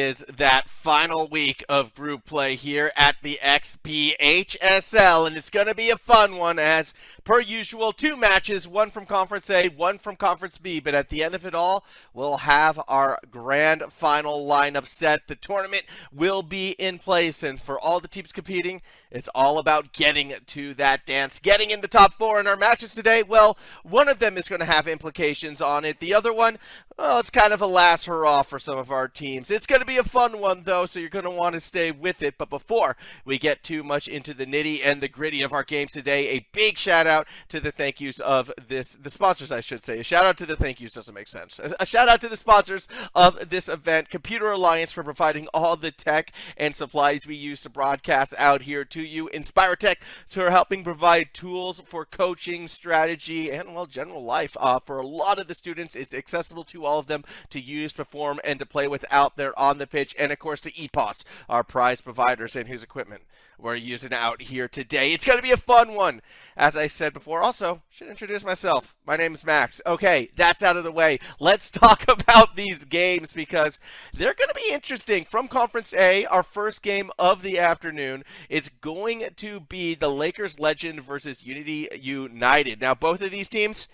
is that final week of group play here at the XPHSL, and it's going to be a fun one as per usual. 2 matches, one from Conference A, one from Conference B, but at the end of it all, we'll have our grand final lineup set. The tournament will be in place, and for all the teams competing, it's all about getting to that dance, getting in the top 4 in our matches today. Well, one of them is going to have implications on it. The other one, well, it's kind of a last hurrah for some of our teams. It's going to be a fun one, though, so you're going to want to stay with it. But before we get too much into the nitty and the gritty of our games today, a big shout out to the thank yous of the sponsors, I should say. A shout out to the thank yous doesn't make sense. A shout out to the sponsors of this event, Computer Alliance, for providing all the tech and supplies we use to broadcast out here to you. Inspire Tech for helping provide tools for coaching, strategy, and, well, general life. For a lot of the students, it's accessible to all of them to use, perform, and to play with out there on the pitch. And, of course, to EPOS, our prize providers and whose equipment we're using out here today. It's going to be a fun one. As I said before, also, should introduce myself. My name is Max. Okay, that's out of the way. Let's talk about these games because they're going to be interesting. From Conference A, our first game of the afternoon, it's going to be the Lakers Legend versus Unity United. Now, both of these teams,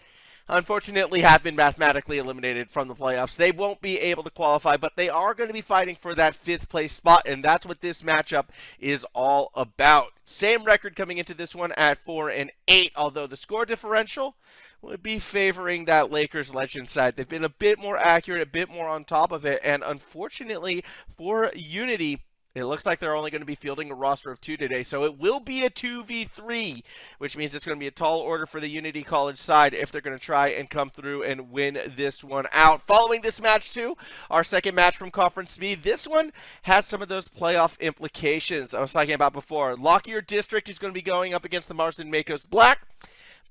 unfortunately, have been mathematically eliminated from the playoffs. They won't be able to qualify, but they are going to be fighting for that 5th place spot, and that's what this matchup is all about. Same record coming into this one at 4-8, although the score differential would be favoring that Lakers Legend side. They've been a bit more accurate, a bit more on top of it, and unfortunately for Unity, it looks like they're only going to be fielding a roster of 2 today, so it will be a 2v3, which means it's going to be a tall order for the Unity College side if they're going to try and come through and win this one out. Following this match, too, our second match from Conference B, this one has some of those playoff implications I was talking about before. Lockyer District is going to be going up against the Marsden-Makos Black.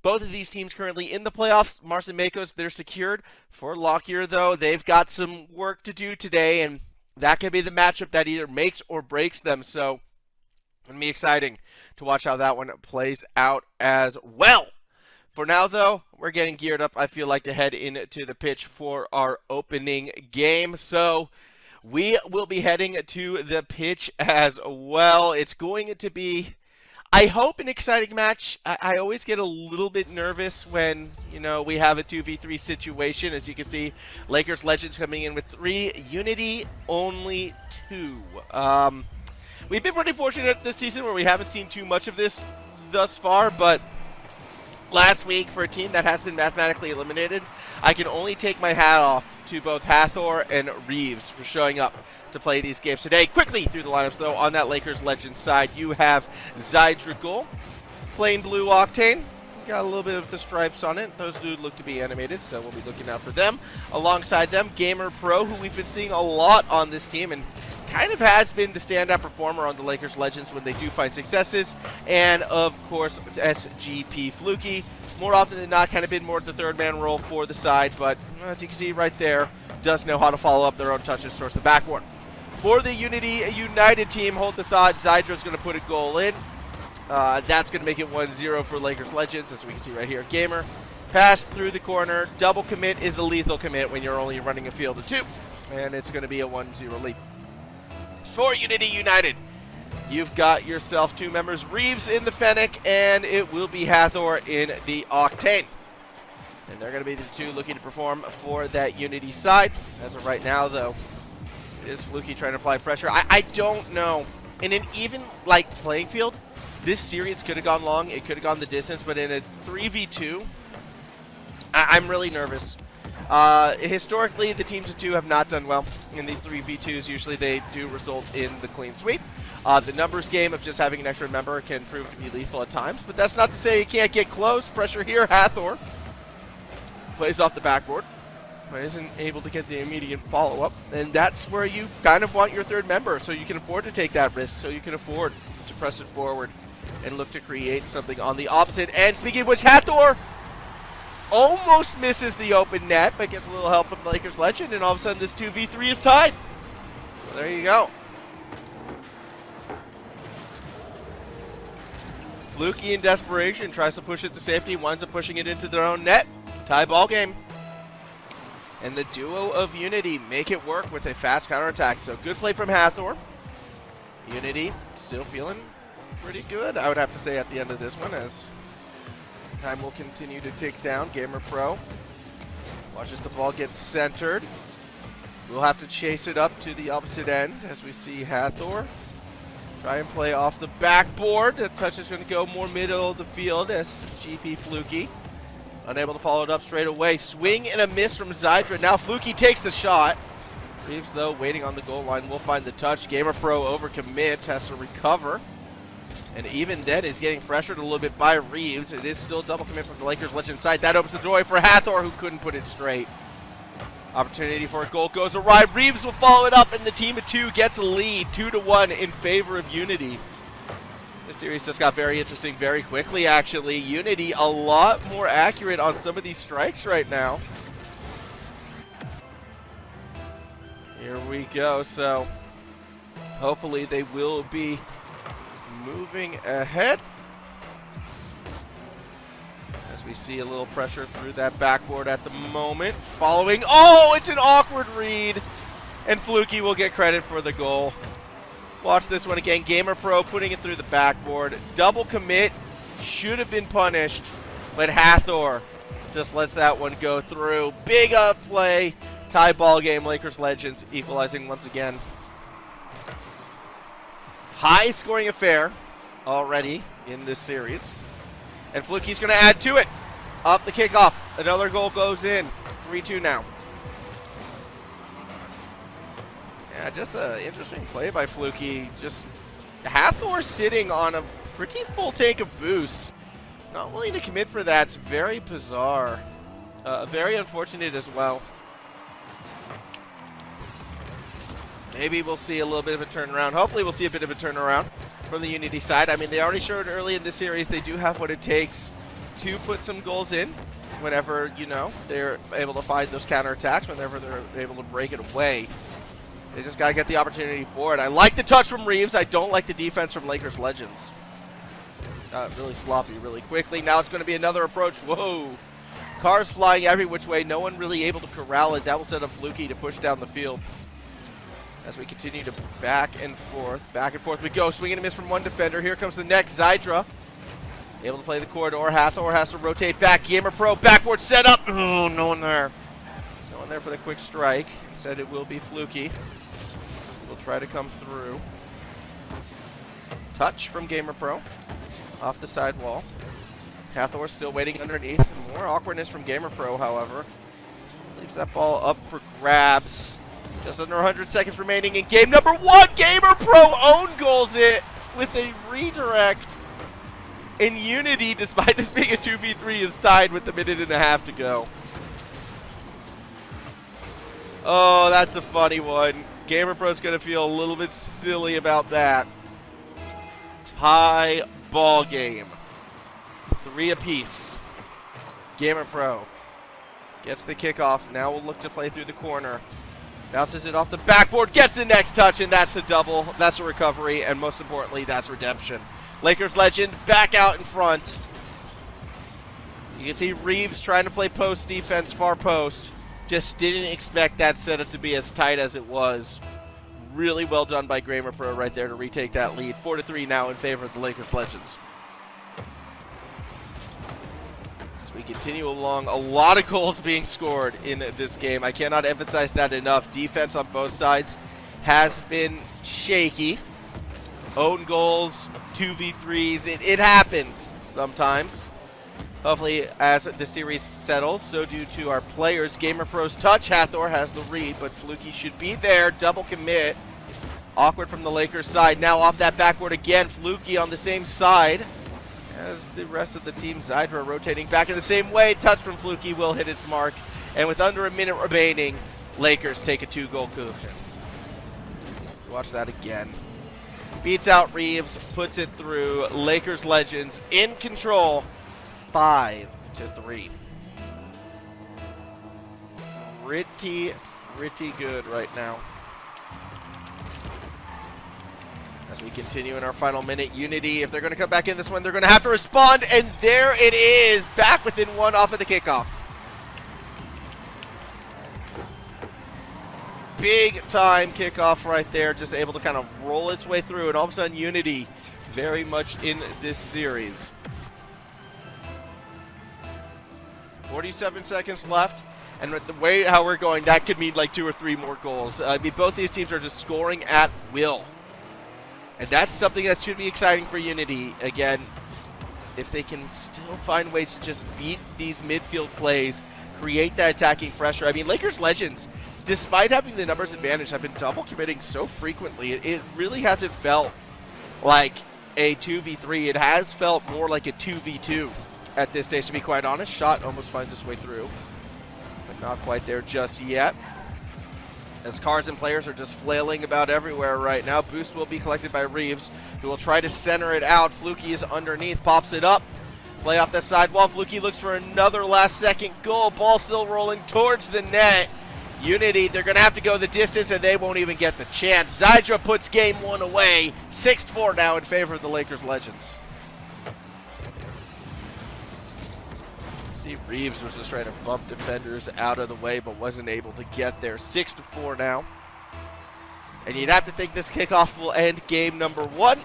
Both of these teams currently in the playoffs. Marsden-Makos, they're secured. For Lockyer, though, they've got some work to do today, and that could be the matchup that either makes or breaks them. So it's going to be exciting to watch how that one plays out as well. For now, though, we're getting geared up, I feel like, to head into the pitch for our opening game. So we will be heading to the pitch as well. It's going to be, I hope, an exciting match. I always get a little bit nervous when, we have a 2v3 situation. As you can see, Lakers Legends coming in with 3, Unity only 2. We've been pretty fortunate this season where we haven't seen too much of this thus far, but last week for a team that has been mathematically eliminated, I can only take my hat off to both Hathor and Reeves for showing up to play these games today. Quickly through the lineups, though, on that Lakers Legends side, you have Zydrigul, plain blue Octane. Got a little bit of the stripes on it. Those do look to be animated, so we'll be looking out for them. Alongside them, Gamer Pro, who we've been seeing a lot on this team and kind of has been the standout performer on the Lakers Legends when they do find successes. And, of course, SGP Fluky. More often than not, kind of been more the 3rd-man role for the side, but as you can see right there, does know how to follow up their own touches towards the backboard. For the Unity United team, hold the thought, Zydra's going to put a goal in. That's going to make it 1-0 for Lakers Legends, as we can see right here. Gamer, pass through the corner. Double commit is a lethal commit when you're only running a field of 2. And it's going to be a 1-0 lead. For Unity United, you've got yourself 2 members, Reeves in the Fennec, and it will be Hathor in the Octane. And they're going to be the 2 looking to perform for that Unity side. As of right now, though, is Fluky trying to apply pressure? I don't know. In an even, playing field, this series could have gone long. It could have gone the distance. But in a 3v2, I'm really nervous. Historically, the teams of 2 have not done well in these 3v2s. Usually they do result in the clean sweep. The numbers game of just having an extra member can prove to be lethal at times. But that's not to say you can't get close. Pressure here. Hathor plays off the backboard, but isn't able to get the immediate follow-up. And that's where you kind of want your 3rd member, so you can afford to take that risk, so you can afford to press it forward and look to create something on the opposite end. Speaking of which, Hathor almost misses the open net, but gets a little help from the Lakers Legend, and all of a sudden this 2v3 is tied. So there you go. Fluky in desperation tries to push it to safety, winds up pushing it into their own net. Tie ball game. And the duo of Unity make it work with a fast counterattack. So good play from Hathor. Unity still feeling pretty good, I would have to say, at the end of this one, as time will continue to tick down. Gamer Pro watches the ball get centered. We'll have to chase it up to the opposite end as we see Hathor try and play off the backboard. The touch is going to go more middle of the field as GP Fluky unable to follow it up straight away. Swing and a miss from Zydra. Now Fluky takes the shot. Reeves, though, waiting on the goal line, will find the touch. Gamer Pro overcommits, has to recover. And even then is getting pressured a little bit by Reeves. It is still double commit from the Lakers legend side. That opens the door for Hathor, who couldn't put it straight. Opportunity for a goal goes awry. Reeves will follow it up, and the team of two gets a lead, 2-1 in favor of Unity. This series just got very interesting very quickly, actually. Unity a lot more accurate on some of these strikes right now. Here we go. So hopefully they will be moving ahead. As we see a little pressure through that backboard at the moment. Following. Oh, it's an awkward read. And Fluky will get credit for the goal. Watch this one again. Gamer Pro putting it through the backboard. Double commit. Should have been punished. But Hathor just lets that one go through. Big up play. Tie ball game. Lakers Legends equalizing once again. High scoring affair already in this series. And Fluky's going to add to it. Off the kickoff. Another goal goes in. 3-2 now. Yeah, just an interesting play by Fluky. Just Hathor sitting on a pretty full tank of boost. Not willing to commit for that. It's very bizarre. Very unfortunate as well. Maybe we'll see a little bit of a turnaround. Hopefully we'll see a bit of a turnaround from the Unity side. I mean, they already showed early in this series they do have what it takes to put some goals in whenever, you know, they're able to find those counterattacks, whenever they're able to break it away. They just got to get the opportunity for it. I like the touch from Reeves. I don't like the defense from Lakers Legends. Really sloppy really quickly. Now it's going to be another approach. Whoa. Cars flying every which way. No one really able to corral it. That will set up Fluky to push down the field. As we continue to back and forth we go. Swing and a miss from one defender. Here comes the next. Zydra able to play the corridor. Hathor has to rotate back. Gamer Pro backboard set up. Oh, no one there. No one there for the quick strike. Instead it will be Fluky. Will try to come through. Touch from Gamer Pro. Off the side wall. Hathor still waiting underneath. More awkwardness from Gamer Pro, however. Leaves that ball up for grabs. Just under 100 seconds remaining in game number one. Gamer Pro own goals it with a redirect. And Unity, despite this being a 2v3, is tied with a minute and a half to go. Oh, that's a funny one. Gamer Pro's going to feel a little bit silly about that. Tie ball game. 3 apiece. Gamer Pro gets the kickoff. Now we'll look to play through the corner. Bounces it off the backboard, gets the next touch, and that's a double. That's a recovery, and most importantly, that's redemption. Lakers legend back out in front. You can see Reeves trying to play post defense, far post. Just didn't expect that setup to be as tight as it was. Really well done by Gamer Pro right there to retake that lead. 4-3 now in favor of the Lakers Legends. As we continue along, a lot of goals being scored in this game. I cannot emphasize that enough. Defense on both sides has been shaky. Own goals, 2v3s, it happens sometimes. Hopefully, as the series settles, so do to our players. Gamer Pro's touch. Hathor has the read, but Fluky should be there. Double commit. Awkward from the Lakers side. Now off that backboard again. Fluky on the same side as the rest of the team. Zydra rotating back in the same way. Touch from Fluky will hit its mark. And with under a minute remaining, Lakers take a 2-goal cushion. Watch that again. Beats out Reeves, puts it through. Lakers Legends in control. 5-3. Pretty good right now. As we continue in our final minute, Unity, if they're going to come back in this one, they're going to have to respond, and there it is, back within one off of the kickoff. big time kickoff right there, just able to kind of roll its way through, and all of a sudden Unity very much in this series. 47 seconds left, and with the way how we're going, that could mean like 2 or 3 more goals. I mean, both these teams are just scoring at will, and that's something that should be exciting for Unity. Again, if they can still find ways to just beat these midfield plays, create that attacking pressure. I mean, Lakers Legends, despite having the numbers advantage, have been double committing so frequently. It really hasn't felt like a 2v3. It has felt more like a 2v2 at this stage, to be quite honest. Shot almost finds its way through, but not quite there just yet, as cars and players are just flailing about everywhere right now. Boost will be collected by Reeves, who will try to center it out. Fluky is underneath, pops it up. Play off the sidewall. Fluky looks for another last-second goal. Ball still rolling towards the net. Unity, they're going to have to go the distance, and they won't even get the chance. Zydra puts game 1 away. 6-4 now in favor of the Lakers Legends. See, Reeves was just trying to bump defenders out of the way, but wasn't able to get there. 6-4 now. And you'd have to think this kickoff will end game number 1.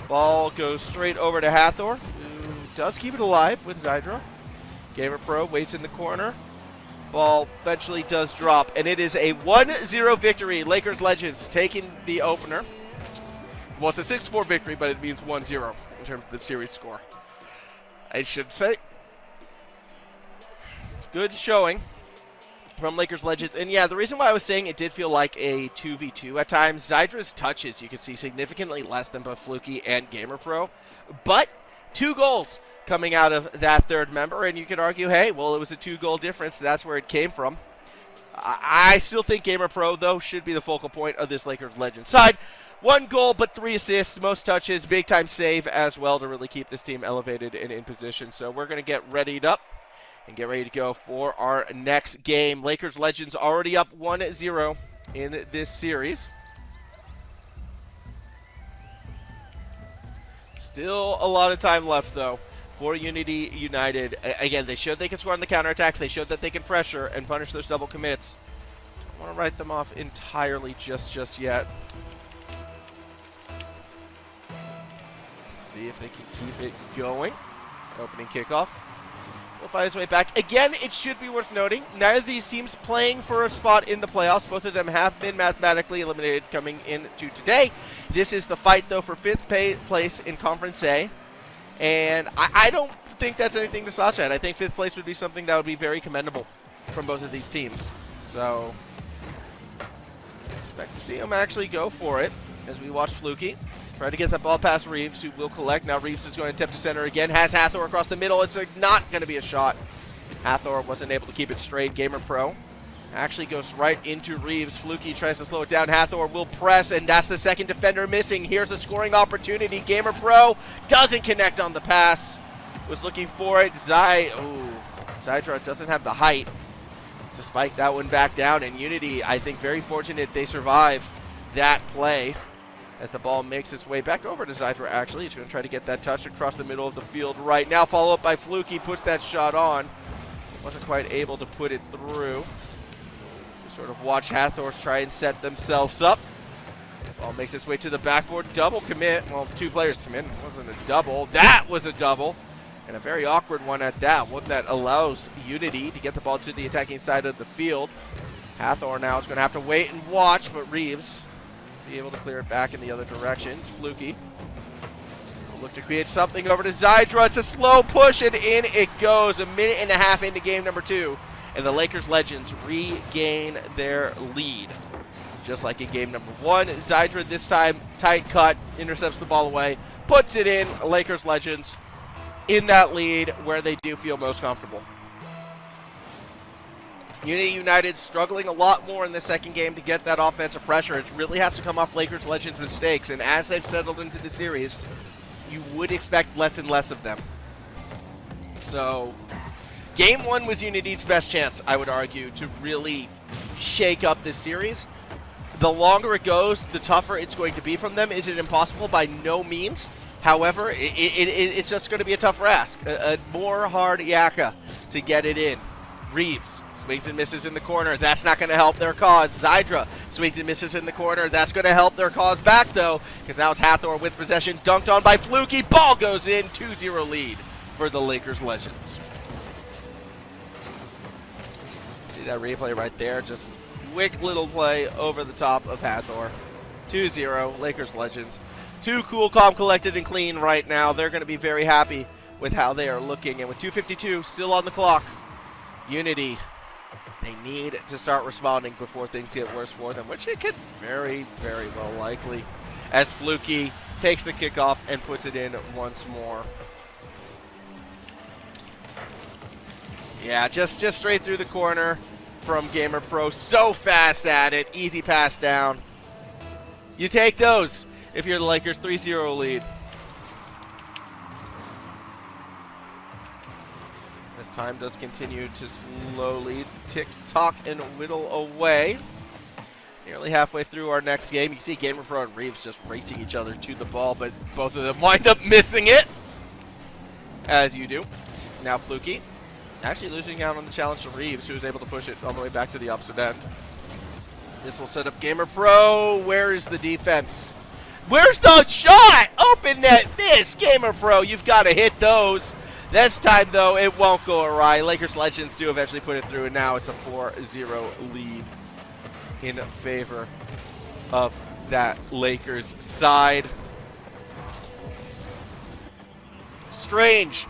Ball goes straight over to Hathor, who does keep it alive with Zydra. Gamer Pro waits in the corner. Ball eventually does drop, and it is a 1-0 victory. Lakers Legends taking the opener. Well, it's a 6-4 victory, but it means 1-0 in terms of the series score, I should say. Good showing from Lakers Legends. And yeah, the reason why I was saying it did feel like a 2v2 at times, Zydra's touches, you can see, significantly less than both Fluky and Gamer Pro. But 2 goals coming out of that third member, and you could argue, hey, well, it was a 2-goal difference. That's where it came from. I still think Gamer Pro, though, should be the focal point of this Lakers Legends side. 1 goal, but 3 assists, most touches, big-time save as well to really keep this team elevated and in position. So we're going to get readied up and get ready to go for our next game. Lakers Legends already up 1-0 in this series. Still a lot of time left, though, for Unity United. Again, they showed they can score on the counterattack. They showed that they can pressure and punish those double commits. Don't want to write them off entirely just yet. See if they can keep it going. Opening kickoff will find its way back. Again, it should be worth noting, neither of these teams playing for a spot in the playoffs. Both of them have been mathematically eliminated coming into today. This is the fight, though, for 5th place in Conference A. And I don't think that's anything to slouch at. I think 5th place would be something that would be very commendable from both of these teams. So, expect to see them actually go for it as we watch Fluky try to get that ball past Reeves, who will collect. Now Reeves is going to attempt to center again. Has Hathor across the middle. It's not going to be a shot. Hathor wasn't able to keep it straight. Gamer Pro actually goes right into Reeves. Fluky tries to slow it down. Hathor will press, and that's the second defender missing. Here's a scoring opportunity. Gamer Pro doesn't connect on the pass. Was looking for it. Zydra doesn't have the height to spike that one back down. And Unity, I think, very fortunate they survive that play, as the ball makes its way back over to Zydra, actually. He's going to try to get that touch across the middle of the field right now. Follow up by Fluky, puts that shot on. Wasn't quite able to put it through. Sort of watch Hathor try and set themselves up. Ball makes its way to the backboard. Double commit. Well, 2 players come in. It wasn't a double. That was a double. And a very awkward one at that. One that allows Unity to get the ball to the attacking side of the field. Hathor now is going to have to wait and watch, but Reeves be able to clear it back in the other direction. Fluky will look to create something over to Zydra. It's a slow push, and in it goes. 1.5 minutes into game number 2, and the Lakers Legends regain their lead. Just like in game number 1, Zydra this time, tight cut, intercepts the ball away, puts it in. Lakers Legends in that lead where they do feel most comfortable. Unity United struggling a lot more in the second game to get that offensive pressure. It really has to come off Lakers Legends mistakes, and as they've settled into the series, you would expect less and less of them. So, game 1 was Unity's best chance, I would argue, to really shake up this series. The longer it goes, the tougher it's going to be from them. Is it impossible? By no means. However, it's just going to be a tougher ask. A more hard yakka to get it in. Reeves Swings and misses in the corner. That's not going to help their cause. Zydra swings and misses in the corner. That's going to help their cause back, though, because now it's Hathor with possession. Dunked on by Fluky. Ball goes in. 2-0 lead for the Lakers Legends. See that replay right there? Just quick little play over the top of Hathor. 2-0, Lakers Legends. Too cool, calm, collected, and clean right now. They're going to be very happy with how they are looking. And with 2:52 still on the clock, Unity, they need to start responding before things get worse for them, which it could very, very well likely, as Fluky takes the kickoff and puts it in once more. Yeah, just straight through the corner from Gamer Pro. So fast at it. Easy pass down. You take those if you're the Lakers. 3-0 lead. As time does continue to slowly tick-tock and whittle away. Nearly halfway through our next game. You can see Gamer Pro and Reeves just racing each other to the ball, but both of them wind up missing it. As you do. Now Fluky. Actually losing out on the challenge to Reeves, who was able to push it all the way back to the opposite end. This will set up Gamer Pro. Where is the defense? Where's the shot? Open net miss. Gamer Pro, you've got to hit those. This time, though, it won't go awry. Lakers Legends do eventually put it through, and now it's a 4-0 lead in favor of that Lakers side. Strange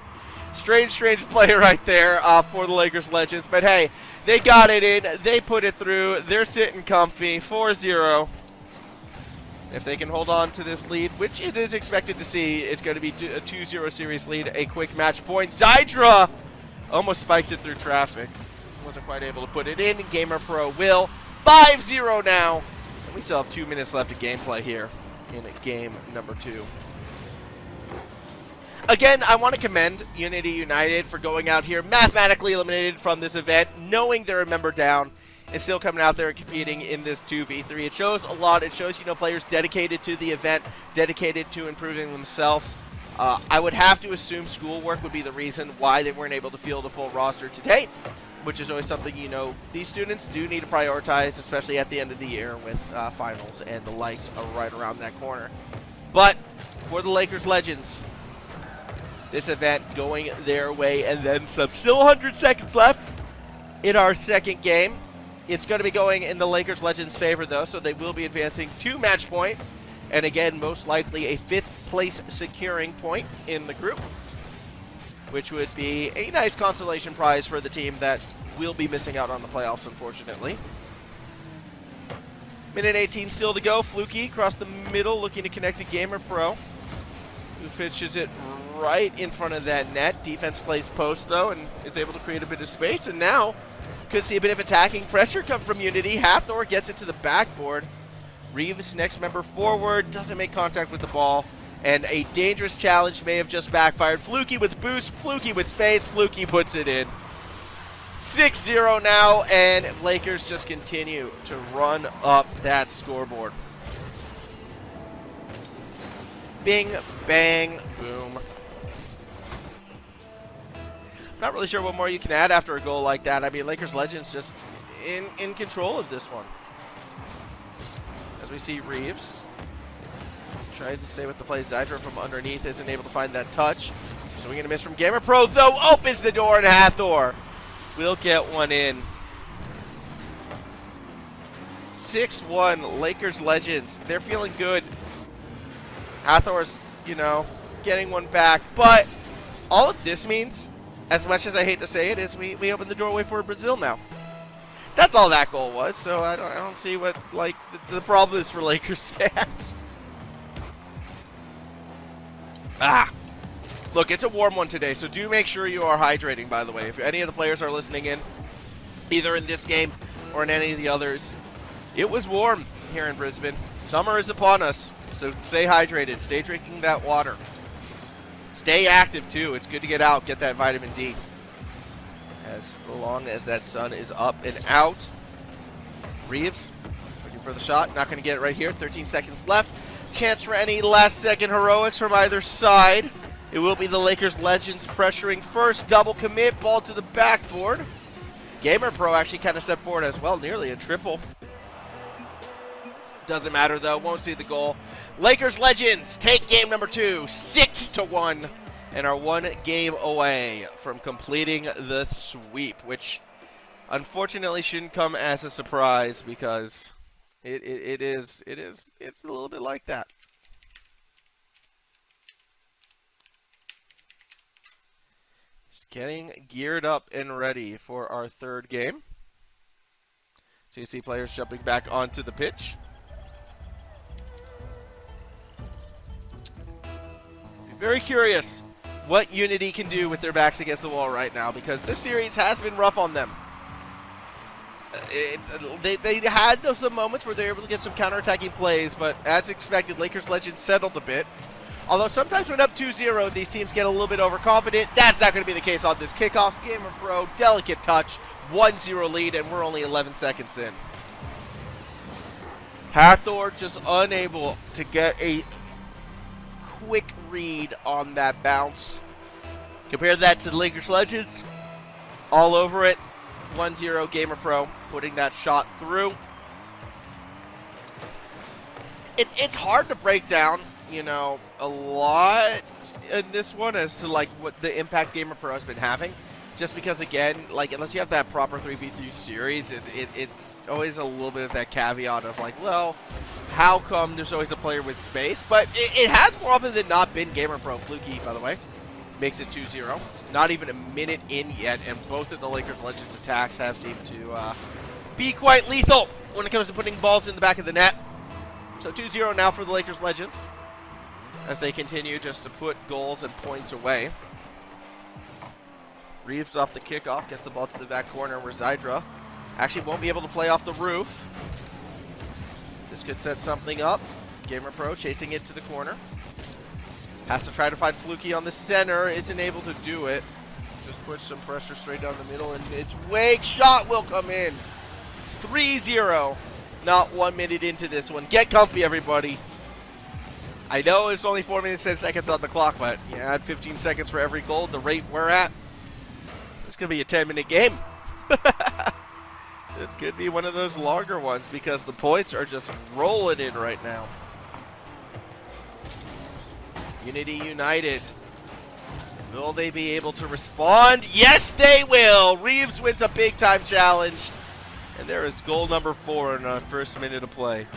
play right there for the Lakers Legends. But, hey, they got it in. They put it through. They're sitting comfy. 4-0. If they can hold on to this lead, which it is expected to see, it's going to be a 2-0 series lead, a quick match point. Zydra almost spikes it through traffic. Wasn't quite able to put it in. Gamer Pro will. 5-0 now. And we still have 2 minutes left of gameplay here in game number 2. Again, I want to commend Unity United for going out here mathematically eliminated from this event, knowing they're a member down, and still coming out there and competing in this 2v3. It shows a lot. It shows, players dedicated to the event, dedicated to improving themselves. I would have to assume schoolwork would be the reason why they weren't able to field a full roster to date, which is always something, these students do need to prioritize, especially at the end of the year with finals and the likes are right around that corner. But for the Lakers Legends, this event going their way and then some. Still 100 seconds left in our second game. It's going to be going in the Lakers Legends' favor, though, so they will be advancing to match point. And again, most likely a 5th place securing point in the group, which would be a nice consolation prize for the team that will be missing out on the playoffs, unfortunately. Minute 18 still to go. Fluky across the middle looking to connect to Gamer Pro, who pitches it right in front of that net. Defense plays post, though, and is able to create a bit of space. And now could see a bit of attacking pressure come from Unity. Hathor gets it to the backboard. Reeves, next member forward, doesn't make contact with the ball. And a dangerous challenge may have just backfired. Fluky with boost, Fluky with space, Fluky puts it in. 6-0 now, and Lakers just continue to run up that scoreboard. Bing, bang, boom. Not really sure what more you can add after a goal like that. I mean, Lakers Legends just in control of this one. As we see Reeves tries to stay with the play. Zydra from underneath isn't able to find that touch. Swing and a miss from Gamer Pro, though, opens the door, and Hathor will get one in. 6-1, Lakers Legends. They're feeling good. Hathor's, getting one back. But all of this means, as much as I hate to say it, is we open the doorway for Brazil now. That's all that goal was, so I don't see what, the problem is for Lakers fans. Look, it's a warm one today, so do make sure you are hydrating, by the way. If any of the players are listening in, either in this game or in any of the others, it was warm here in Brisbane. Summer is upon us, so stay hydrated. Stay drinking that water. Stay active, too. It's good to get out, get that vitamin D. As long as that sun is up and out. Reeves looking for the shot. Not going to get it right here. 13 seconds left. Chance for any last-second heroics from either side. It will be the Lakers Legends pressuring first. Double commit. Ball to the backboard. Gamer Pro actually kind of stepped forward as well, nearly a triple. Doesn't matter though, won't see the goal. Lakers Legends take game number 2, 6-1, and are 1 game away from completing the sweep, which unfortunately shouldn't come as a surprise because it's a little bit like that. Just getting geared up and ready for our 3rd game. So you see players jumping back onto the pitch. Very curious what Unity can do with their backs against the wall right now, because this series has been rough on them. They had some moments where they were able to get some counterattacking plays, but as expected, Lakers Legends settled a bit. Although sometimes when up 2-0, these teams get a little bit overconfident. That's not going to be the case on this kickoff. Gamer Pro, delicate touch, 1-0 lead, and we're only 11 seconds in. Hathor just unable to get a quick read on that bounce. Compare that to the Lakers Legends. All over it. 1-0 Gamer Pro putting that shot through. It's hard to break down, you know, a lot in this one as to like what the impact Gamer Pro has been having. Just because, again, like, unless you have that proper 3v3 series, it's always a little bit of that caveat of like, well, how come there's always a player with space? But it has more often than not been Gamer Pro. Fluky, by the way, makes it 2-0. Not even a minute in yet, and both of the Lakers Legends attacks have seemed to be quite lethal when it comes to putting balls in the back of the net. So 2-0 now for the Lakers Legends as they continue just to put goals and points away. Reeves off the kickoff, gets the ball to the back corner where Zydra actually won't be able to play off the roof. This could set something up. Gamer Pro chasing it to the corner. Has to try to find Fluky on the center. Isn't able to do it. Just push some pressure straight down the middle, and its Wake shot will come in. 3-0. Not 1 minute into this one. Get comfy, everybody. I know it's only 4 minutes, 10 seconds on the clock, but you add 15 seconds for every goal, the rate we're at. It's going to be a 10-minute game. This could be one of those longer ones because the points are just rolling in right now. Unity United. Will they be able to respond? Yes, they will. Reeves wins a big-time challenge. And there is goal number 4 in our first minute of play.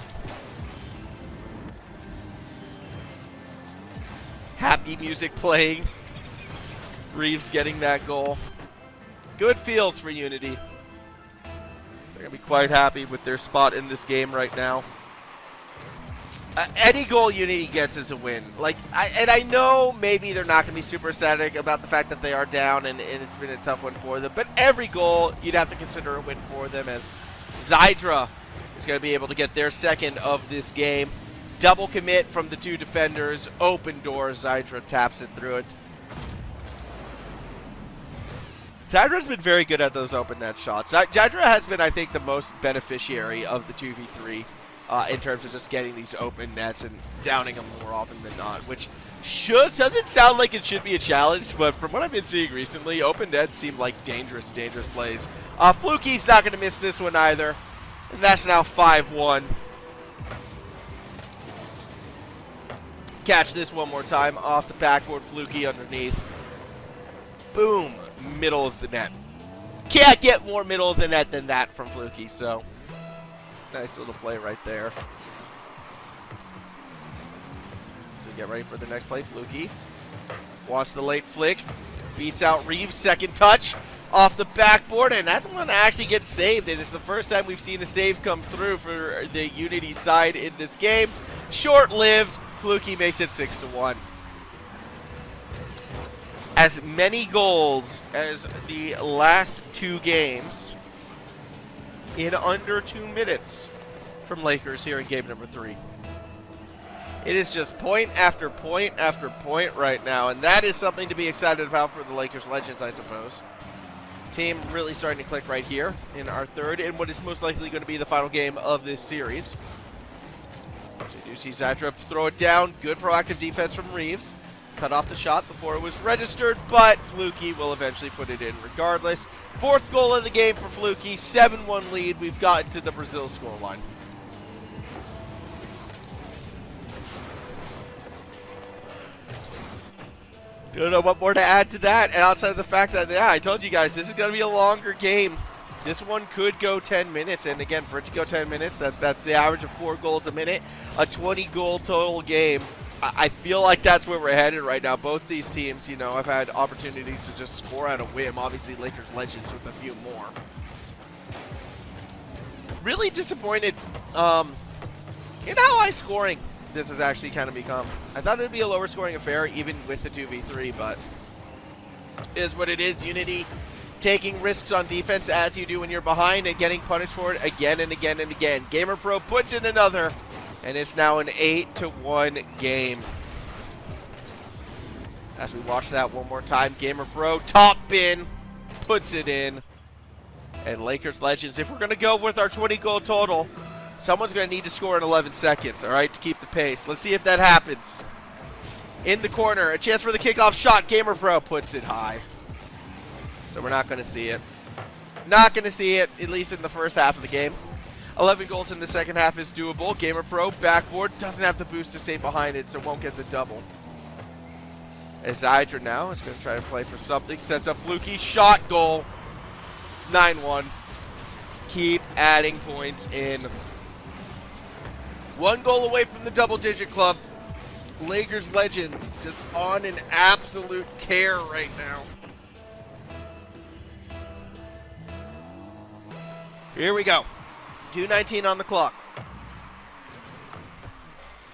Happy music playing. Reeves getting that goal. Good feels for Unity. They're going to be quite happy with their spot in this game right now. Any goal Unity gets is a win. I know maybe they're not going to be super ecstatic about the fact that they are down and it's been a tough one for them. But every goal you'd have to consider a win for them, as Zydra is going to be able to get their 2nd of this game. Double commit from the 2 defenders. Open door. Zydra taps it through it. Zydra's been very good at those open net shots. Zydra has been, I think, the most beneficiary of the 2v3 in terms of just getting these open nets and downing them more often than not, which doesn't sound like it should be a challenge, but from what I've been seeing recently, open nets seem like dangerous plays. Fluky's not going to miss this one either, and that's now 5-1. Catch this one more time off the backboard. Fluky underneath. Boom. Middle of the net. Can't get more middle of the net than that from Fluky, so nice little play right there. So get ready for the next play. Fluky wants the late flick. Beats out Reeves. 2nd touch off the backboard, and that one actually gets saved, and it's the first time we've seen a save come through for the Unity side in this game. Short-lived. Fluky makes it 6-1. As many goals as the last 2 games in under 2 minutes from Lakers here in game number 3. It is just point after point after point right now, and that is something to be excited about for the Lakers Legends, I suppose. Team really starting to click right here in our 3rd and what is most likely going to be the final game of this series. So you do see Zydra throw it down. Good proactive defense from Reeves. cut off the shot before it was registered, but Fluky will eventually put it in regardless. Fourth goal of the game for Fluky, 7-1 lead. We've gotten to the Brazil scoreline. Don't know what more to add to that, and outside of the fact that, yeah, I told you guys, this is going to be a longer game. This one could go 10 minutes, and again, for it to go 10 minutes, that's the average of 4 goals a minute, a 20-goal total game. I feel like that's where we're headed right now. Both these teams, you know, have had opportunities to just score at a whim. Obviously, Lakers Legends with a few more. Really disappointed in how high scoring this has actually kind of become. I thought it would be a lower scoring affair, even with the 2v3, but it is what it is. Unity taking risks on defense as you do when you're behind and getting punished for it again and again and again. Gamer Pro puts in another, and it's now an 8-1 game. As we watch that one more time, Gamer Pro top bin puts it in. And Lakers Legends, if we're going to go with our 20-goal total, someone's going to need to score in 11 seconds, all right, to keep the pace. Let's see if that happens. In the corner, a chance for the kickoff shot. Gamer Pro puts it high. So we're not going to see it. Not going to see it, at least in the first half of the game. 11 goals in the second half is doable. Gamer Pro, backboard, doesn't have the boost to stay behind it, so won't get the double. As Hydra now is going to try to play for something. Sets up Fluky, shot, goal. 9-1. Keep adding points in. 1 goal away from the double-digit club. Lakers Legends just on an absolute tear right now. Here we go. 2:19 on the clock.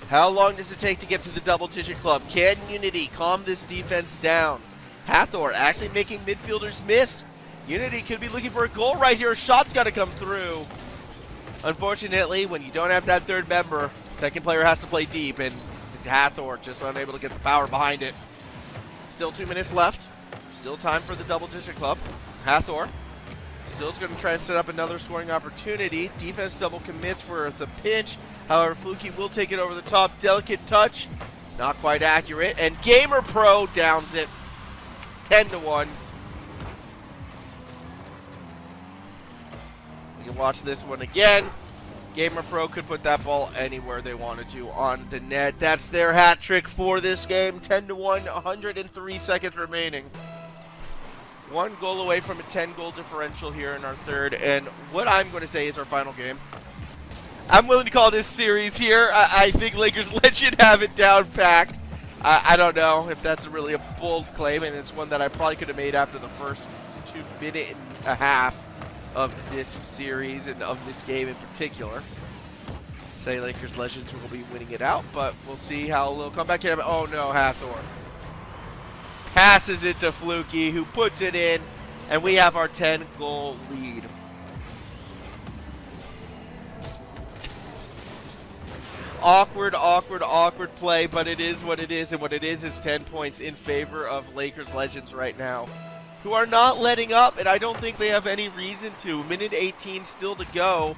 How long does it take to get to the double-digit club? Can Unity calm this defense down? Hathor actually making midfielders miss. Unity could be looking for a goal right here. A shot's got to come through. Unfortunately, when you don't have that third member, second player has to play deep, and Hathor just unable to get the power behind it. Still 2 minutes left. Still time for the double-digit club. Hathor still going to try and set up another scoring opportunity. Defense double commits for the pinch. However, Fluky will take it over the top. Delicate touch. Not quite accurate. And Gamer Pro downs it. 10-1. We can watch this one again. Gamer Pro could put that ball anywhere they wanted to on the net. That's their hat trick for this game. 10-1, 103 seconds remaining. 1 goal away from a 10-goal differential here in our third, and what I'm going to say is our final game. I'm willing to call this series here. I think Lakers Legend have it down packed. I don't know if that's really a bold claim, and it's one that I probably could have made after the first 2 minutes and a half of this series and of this game in particular. Say Lakers Legends will be winning it out, but we'll see how they'll come back here. Oh no, Hathor passes it to Fluky, who puts it in, and we have our 10-goal lead. Awkward play, but it is what it is, and what it is 10 points in favor of Lakers Legends right now, who are not letting up, and I don't think they have any reason to. Minute 18 still to go.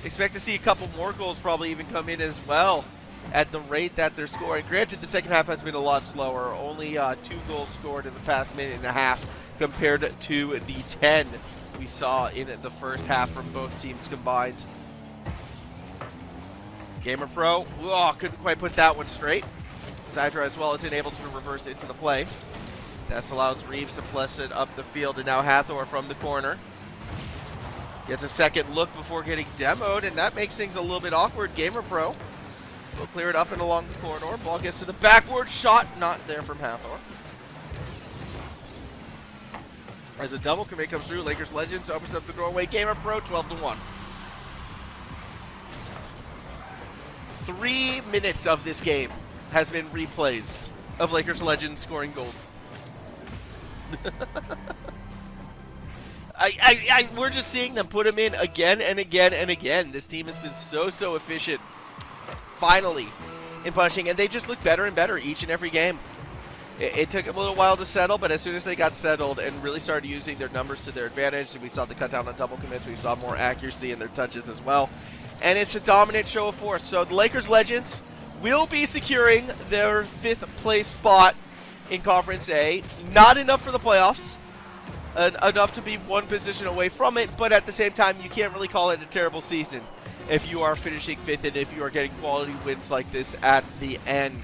Expect to see a couple more goals probably even come in as well at the rate that they're scoring. Granted, the second half has been a lot slower. Only 2 goals scored in the past minute and a half compared to the 10 we saw in the first half from both teams combined. Gamer Pro, couldn't quite put that one straight. Hydra as well isn't able to reverse into the play. That allows Reeves to flush it up the field, and now Hathor from the corner gets a second look before getting demoed, and that makes things a little bit awkward. Gamer Pro will clear it up and along the corridor. Ball gets to the backward shot, not there from Hathor. As a double commit comes through, Lakers Legends opens up the doorway. Gamer Pro 12-1. 3 minutes of this game has been replays of Lakers Legends scoring goals. We're just seeing them put them in again and again and again. This team has been so efficient, finally, in punching, and they just look better and better each and every game. It took them a little while to settle, but as soon as they got settled and really started using their numbers to their advantage, we saw the cut down on double commits, we saw more accuracy in their touches as well. And it's a dominant show of force. So the Lakers Legends will be securing their 5th place spot in Conference A. Not enough for the playoffs, enough to be one position away from it, but at the same time, you can't really call it a terrible season if you are finishing 5th and if you are getting quality wins like this at the end.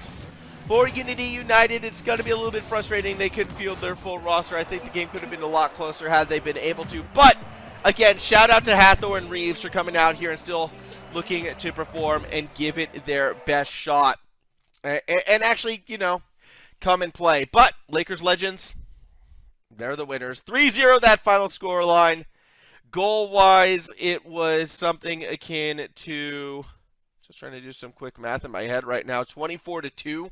For Unity United, it's going to be a little bit frustrating. They couldn't field their full roster. I think the game could have been a lot closer had they been able to. But, again, shout out to Hathor and Reeves for coming out here and still looking to perform and give it their best shot. And actually, you know, come and play. But Lakers Legends, they're the winners. 3-0 that final score line. Goal-wise, it was something akin to, just trying to do some quick math in my head right now, 24-2.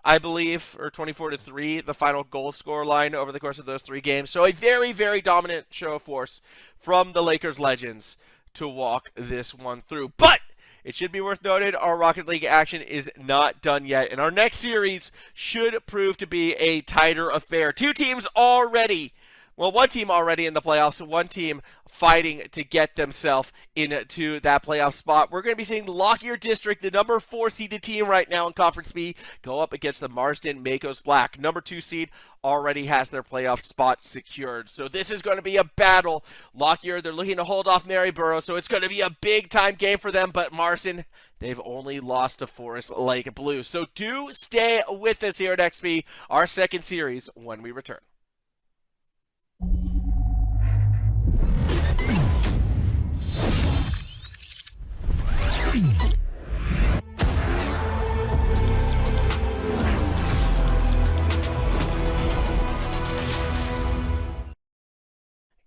I believe, or 24-3, the final goal score line over the course of those 3 games. So a very, very dominant show of force from the Lakers Legends to walk this one through. But it should be worth noted, our Rocket League action is not done yet, and our next series should prove to be a tighter affair. 2 teams already, well, 1 team already in the playoffs, 1 team fighting to get themselves into that playoff spot. We're going to be seeing Lockyer District, the number 4 seeded team right now in Conference B, go up against the Marsden Makos Black. Number 2 seed already has their playoff spot secured. So this is going to be a battle. Lockyer, they're looking to hold off Maryborough, so it's going to be a big-time game for them. But Marsden, they've only lost to Forest Lake Blue. So do stay with us here at XP, our second series, when we return.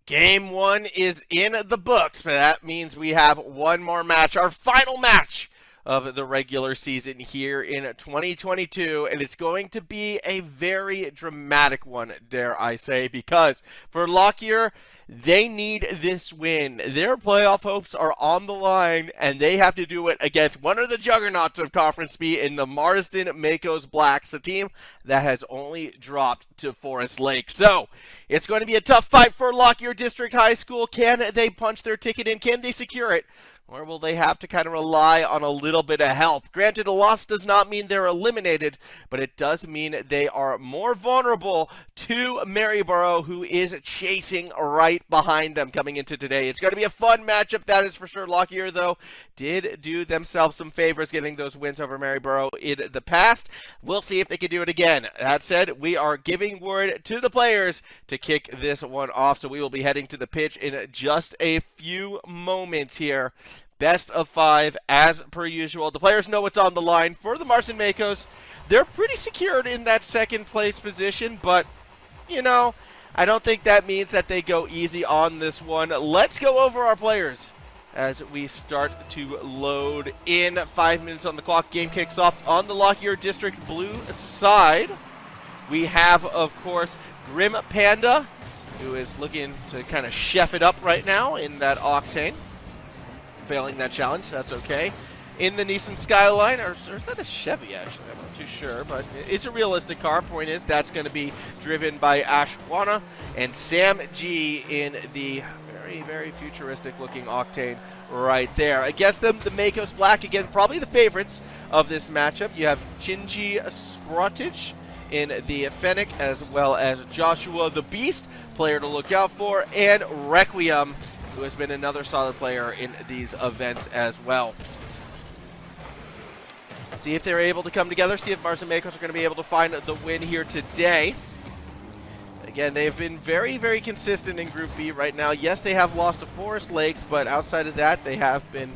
Game 1 is in the books, but that means we have one more match, our final match of the regular season here in 2022, and it's going to be a very dramatic one, dare I say, because for Lockyer, they need this win. Their playoff hopes are on the line, and they have to do it against one of the juggernauts of Conference B in the Marsden Makos Blacks, a team that has only dropped to Forest Lake. So, it's going to be a tough fight for Lockyer District High School. Can they punch their ticket in? Can they secure it? Or will they have to kind of rely on a little bit of help? Granted, a loss does not mean they're eliminated, but it does mean they are more vulnerable to Maryborough, who is chasing right behind them coming into today. It's going to be a fun matchup, that is for sure. Lockyer, though, did do themselves some favors getting those wins over Maryborough in the past. We'll see if they can do it again. That said, we are giving word to the players to kick this one off, so we will be heading to the pitch in just a few moments here. Best of 5 as per usual. The players know what's on the line for the Marsden Makos. They're pretty secured in that second place position, but, you know, I don't think that means that they go easy on this one. Let's go over our players as we start to load in. 5 minutes on the clock. Game kicks off on the Lockyer District Blue side. We have, of course, Grim Panda, who is looking to kind of chef it up right now in that Octane. Failing that challenge, that's okay. In the Nissan Skyline, or is that a Chevy actually? I'm not too sure, but it's a realistic car. Point is, that's going to be driven by Ashwana and Sam G in the very, very futuristic looking Octane right there. Against them, the Makos Black, again, probably the favorites of this matchup. You have Shinji Sprotich in the Fennec, as well as Joshua the Beast, player to look out for, and Requiem, who has been another solid player in these events as well. See if they're able to come together, see if Marsden Makos are going to be able to find the win here today. Again, they've been very, very consistent in Group B right now. Yes, they have lost to Forest Lakes, but outside of that, they have been,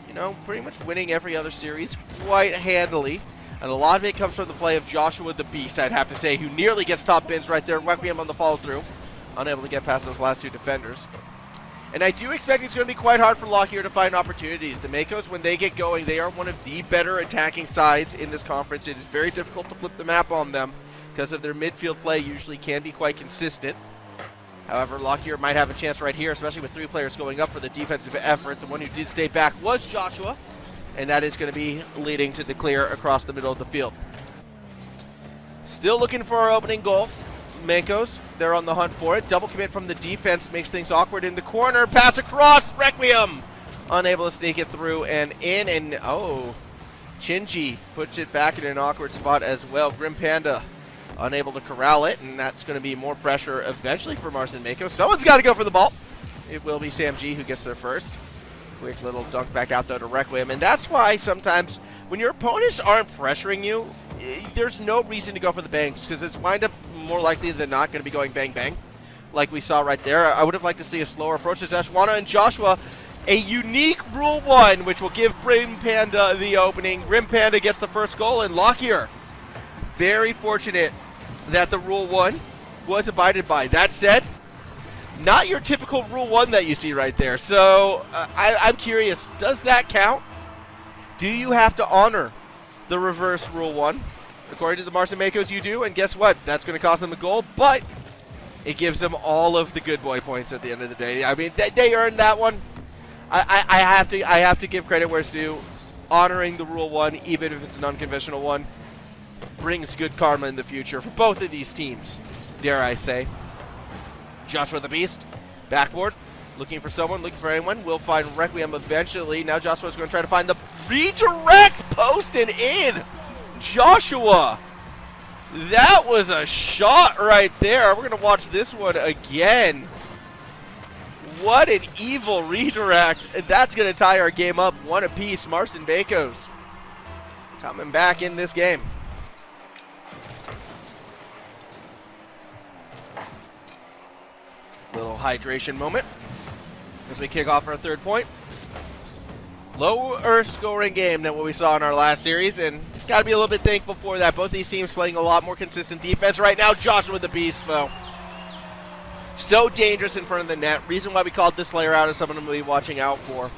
you know, pretty much winning every other series quite handily. And a lot of it comes from the play of Joshua the Beast, I'd have to say, who nearly gets top bins right there. Requiem on the follow-through, unable to get past those last 2 defenders. And I do expect it's going to be quite hard for Lockyer to find opportunities. The Makos, when they get going, they are one of the better attacking sides in this conference. It is very difficult to flip the map on them because of their midfield play usually can be quite consistent. However, Lockyer might have a chance right here, especially with 3 players going up for the defensive effort. The one who did stay back was Joshua, and that is going to be leading to the clear across the middle of the field. Still looking for our opening goal. Makos, they're on the hunt for it. Double commit from the defense makes things awkward in the corner. Pass across, Requiem unable to sneak it through and in, and oh, Shinji puts it back in an awkward spot as well. Grim Panda unable to corral it, and that's going to be more pressure eventually for Marston Mako. Someone's got to go for the ball. It will be Sam G who gets there first. Quick little dunk back out there to Requiem, and that's why sometimes when your opponents aren't pressuring you, there's no reason to go for the bangs, because it's wind up more likely than not going to be going bang bang, like we saw right there. I would have liked to see a slower approach to Zeshwana and Joshua. A unique Rule 1, which will give Grim Panda the opening. Grim Panda gets the first goal, and Lockyer, very fortunate that the Rule 1 was abided by. That said, not your typical Rule 1 that you see right there. So I'm curious, does that count? Do you have to honor the reverse Rule 1? According to the Marston Makos, you do, and guess what? That's going to cost them a goal, but it gives them all of the good boy points at the end of the day. I mean, they earned that one. I have to give credit where it's due. Honoring the Rule 1, even if it's an unconventional one, brings good karma in the future for both of these teams, dare I say. Joshua the Beast, backboard, looking for someone, looking for anyone. We'll find Requiem eventually. Now Joshua's going to try to find the redirect post and in. Joshua, that was a shot right there. We're going to watch this one again. What an evil redirect. That's going to tie our game up one apiece. Marston Bakos coming back in this game. Little hydration moment as we kick off our third point. Lower scoring game than what we saw in our last series, and got to be a little bit thankful for that. Both these teams playing a lot more consistent defense right now. Joshua the Beast, though, so dangerous in front of the net. Reason why we called this player out is someone I'm going to be watching out for.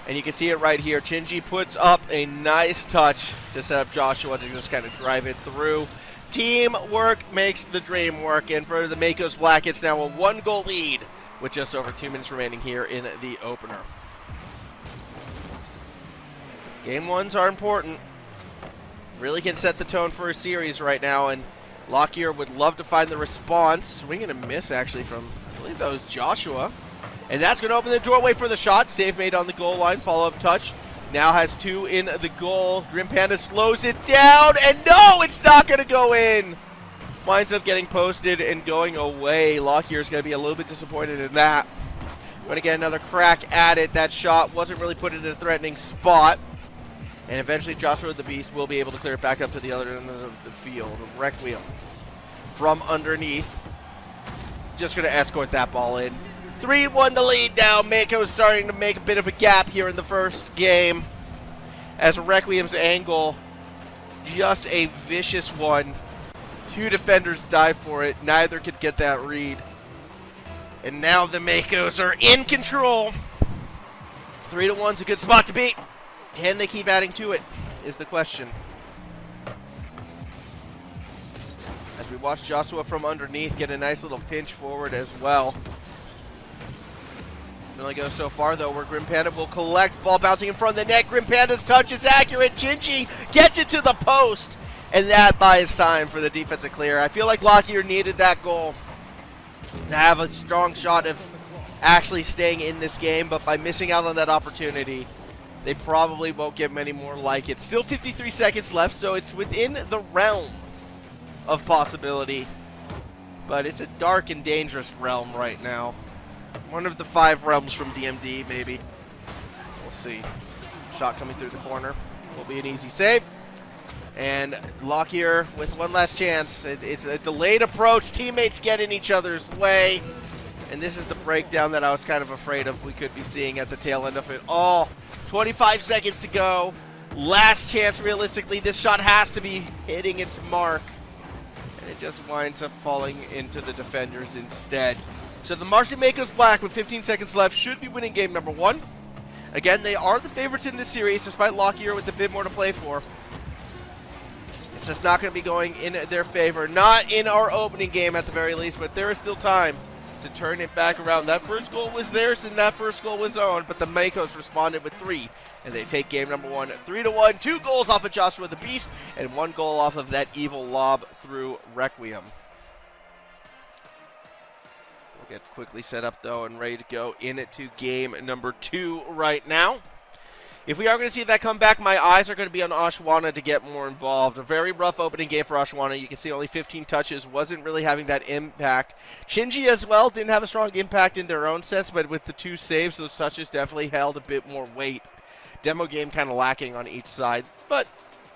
And you can see it right here. Shinji puts up a nice touch to set up Joshua to just kind of drive it through. Teamwork makes the dream work, and for the Makos Black, it's now a 1-goal lead with just over 2 minutes remaining here in the opener. Game ones are important. Really can set the tone for a series right now, and Lockyer would love to find the response. Swing and a miss, actually, from, I believe that was Joshua. And that's going to open the doorway for the shot. Save made on the goal line. Follow-up touch. Now has 2 in the goal. Grim Panda slows it down, and no, it's not going to go in. Winds up getting posted and going away. Lockyer's going to be a little bit disappointed in that. Going to get another crack at it. That shot wasn't really put in a threatening spot. And eventually Joshua the Beast will be able to clear it back up to the other end of the field. Requiem from underneath. Just going to escort that ball in. 3-1 the lead now. Mako's starting to make a bit of a gap here in the first game, as Requiem's angle, just a vicious one. 2 defenders dive for it. Neither could get that read. And now the Makos are in control. 3-1's a good spot to be. Can they keep adding to it is the question. As we watch Joshua from underneath get a nice little pinch forward as well. Only goes so far, though, where Grim Panda will collect. Ball bouncing in front of the net. Grim Panda's touch is accurate. Shinji gets it to the post, and that buys time for the defensive clear. I feel like Lockyer needed that goal to have a strong shot of actually staying in this game, but by missing out on that opportunity, they probably won't get many more like it. Still 53 seconds left, so it's within the realm of possibility, but it's a dark and dangerous realm right now. One of the 5 realms from DMD, maybe. We'll see. Shot coming through the corner. Will be an easy save. And Lockyer with one last chance. It's a delayed approach. Teammates get in each other's way. And this is the breakdown that I was kind of afraid of we could be seeing at the tail end of it all. 25 seconds to go. Last chance, realistically. This shot has to be hitting its mark. And it just winds up falling into the defenders instead. So the Marston Makos Black, with 15 seconds left, should be winning game number 1. Again, they are the favorites in this series, despite Lockyer with a bit more to play for. It's just not going to be going in their favor. Not in our opening game, at the very least, but there is still time to turn it back around. That first goal was theirs, and that first goal was owned, but the Makos responded with 3, and they take game number 1 3-1. 2 goals off of Joshua the Beast, and 1 goal off of that evil lob through Requiem. Get quickly set up, though, and ready to go into game number 2 right now. if we are going to see that come back, my eyes are going to be on Ashwana to get more involved. A very rough opening game for Ashwana. You can see only 15 touches, wasn't really having that impact. Shinji as well didn't have a strong impact in their own sense, but with the 2 saves, those touches definitely held a bit more weight. Demo game kind of lacking on each side, but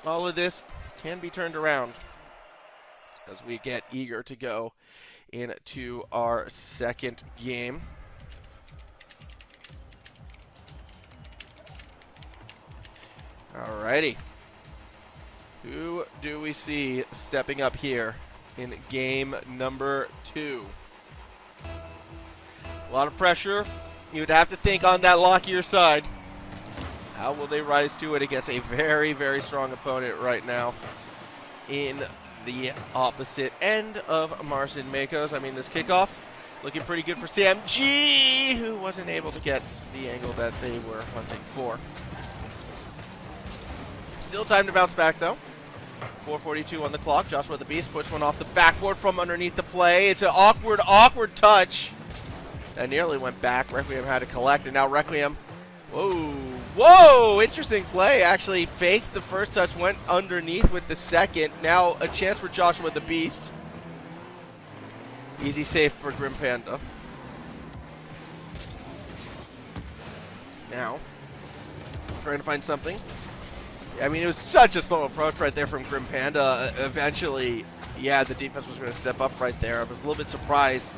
all of this can be turned around as we get eager to go into our second game. Alrighty. Who do we see stepping up here in game number 2? A lot of pressure. You would have to think on that Lockyer side. How will they rise to it against a very, very strong opponent right now in the opposite end of Marsden Makos? I mean, this kickoff looking pretty good for CMG, who wasn't able to get the angle that they were hunting for. Still time to bounce back, though. 4:42 on the clock. Joshua the Beast puts one off the backboard from underneath the play. It's an awkward touch. That nearly went back. Requiem had to collect, and now Requiem. Whoa! Interesting play. Actually faked the first touch, went underneath with the second. Now a chance for Joshua the Beast. Easy save for Grim Panda. Now, trying to find something. I mean, it was such a slow approach right there from Grim Panda. Eventually, yeah, the defense was going to step up right there. I was a little bit surprised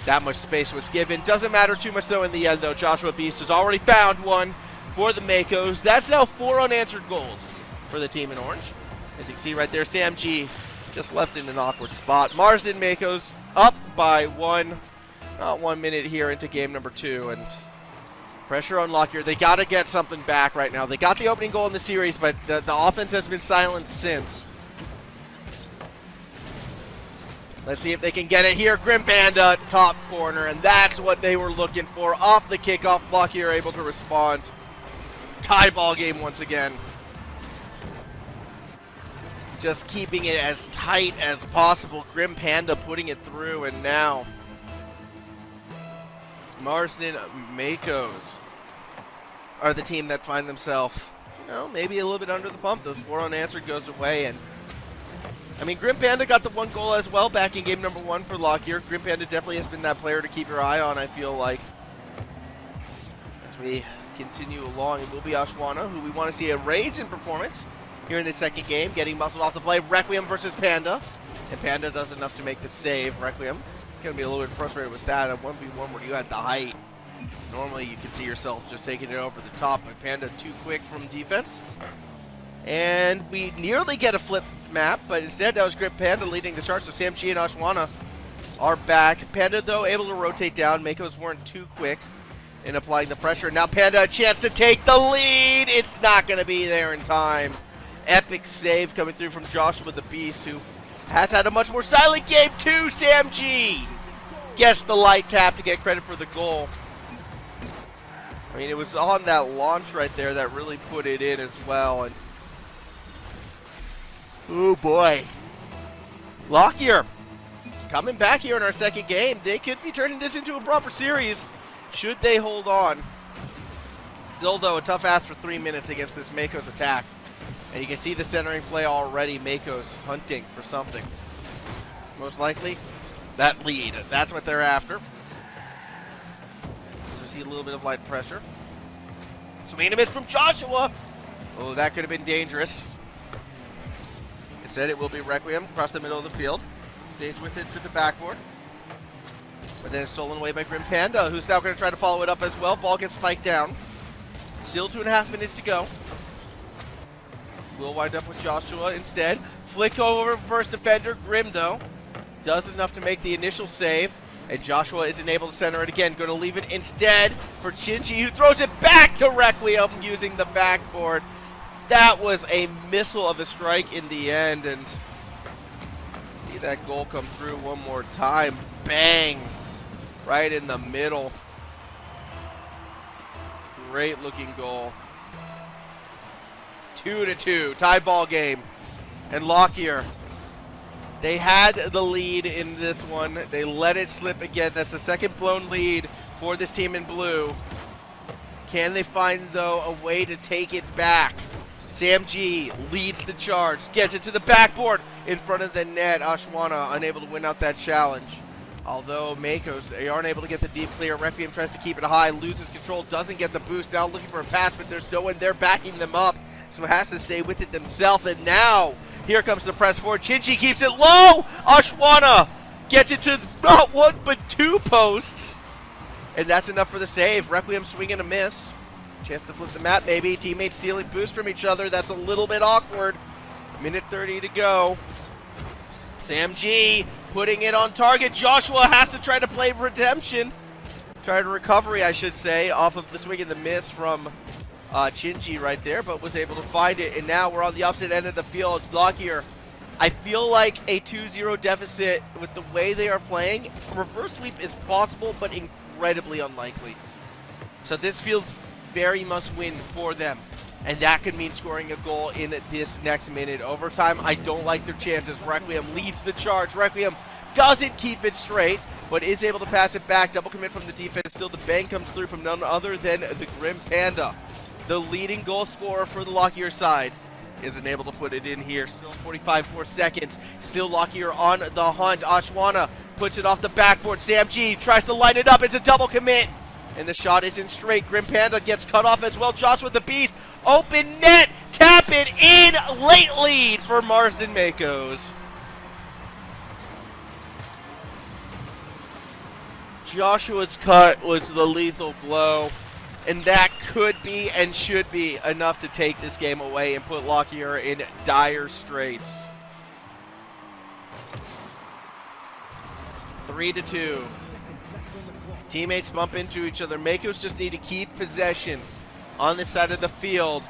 that much space was given. Doesn't matter too much, though, in the end, though. Joshua Beast has already found one for the Makos. That's now 4 unanswered goals for the team in orange. As you can see right there, Sam G just left in an awkward spot. Marsden Makos up by 1. Not 1 minute here into game number 2, and pressure on Lockyer. They got to get something back right now. They got the opening goal in the series, but the offense has been silent since. Let's see if they can get it here. Grim Panda, top corner, and that's what they were looking for. Off the kickoff, Lockyer able to respond. Tie ball game once again. Just keeping it as tight as possible. Grim Panda putting it through, and now Marsden Makos are the team that find themselves, you know, maybe a little bit under the pump. Those 4 unanswered goes away, and I mean, Grim Panda got the 1 goal as well back in game number 1 for Lockyer. Grim Panda definitely has been that player to keep your eye on, I feel like. As we continue along, it will be Ashwana, who we want to see a raise in performance here in the second game, getting muscled off the play. Requiem versus Panda, and Panda does enough to make the save. Requiem going to be a little bit frustrated with that. A 1v1 where you had the height. Normally you can see yourself just taking it over the top, but Panda too quick from defense. And we nearly get a flip map, but instead that was Grim Panda leading the charge, so Sam G and Ashwana are back. Panda, though, able to rotate down. Makos weren't too quick in applying the pressure. Now Panda a chance to take the lead. It's not going to be there in time. Epic save coming through from Joshua the Beast, who has had a much more silent game too. Sam G gets the light tap to get credit for the goal. I mean, it was on that launch right there that really put it in as well. And oh boy, Lockyer coming back here in our second game. They could be turning this into a proper series should they hold on. Still, though, a tough ask for 3 minutes against this Makos attack. And you can see the centering play already. Makos hunting for something. Most likely, that lead. That's what they're after. So see a little bit of light pressure. Swing and a miss from Joshua. Oh, that could have been dangerous. Instead, it will be Requiem across the middle of the field. Engage with it to the backboard. But then it's stolen away by Grim Panda, who's now going to try to follow it up as well. Ball gets spiked down. Still 2.5 minutes to go. We'll wind up with Joshua instead. Flick over first defender. Grim, though, does enough to make the initial save. And Joshua isn't able to center it again. Going to leave it instead for Shinji, who throws it back to Requiem using the backboard. That was a missile of a strike in the end. And see that goal come through one more time. Bang! Right in the middle. Great looking goal. 2-2, tie ball game. And Lockyer, they had the lead in this one. They let it slip again. That's the second blown lead for this team in blue. Can they find, though, a way to take it back? Sam G leads the charge, gets it to the backboard in front of the net. Ashwana unable to win out that challenge. Although Makos, they aren't able to get the deep clear. Requiem tries to keep it high, loses control, doesn't get the boost. Now looking for a pass, but there's no one there backing them up. So has to stay with it themselves. And now, here comes the press forward. Chinchi keeps it low. Ashwana gets it to not one, but two posts. And that's enough for the save. Requiem swing and a miss. Chance to flip the map, maybe. Teammates stealing boost from each other. That's a little bit awkward. Minute 30 to go. Sam G putting it on target. Joshua has to try to play redemption. Try to recovery, I should say, off of the swing and the miss from Chinji right there, but was able to find it. And now we're on the opposite end of the field. Lockyer, I feel like a 2-0 deficit with the way they are playing. A reverse sweep is possible, but incredibly unlikely. So this feels very must-win for them. And that could mean scoring a goal in this next minute. Overtime, I don't like their chances. Requiem leads the charge. Requiem doesn't keep it straight, but is able to pass it back. Double commit from the defense. Still, the bang comes through from none other than the Grim Panda. The leading goal scorer for the Lockyer side isn't able to put it in here. Still 45 more seconds. Still Lockyer on the hunt. Ashwana puts it off the backboard. Sam G tries to line it up. It's a double commit. And the shot isn't straight. Grim Panda gets cut off as well. Joshua the Beast. Open net. Tap it in. Late lead for Marsden Makos. Joshua's cut was the lethal blow. And that could be and should be enough to take this game away and put Lockyer in dire straits. 3-2. Teammates bump into each other. Makos just need to keep possession on this side of the field.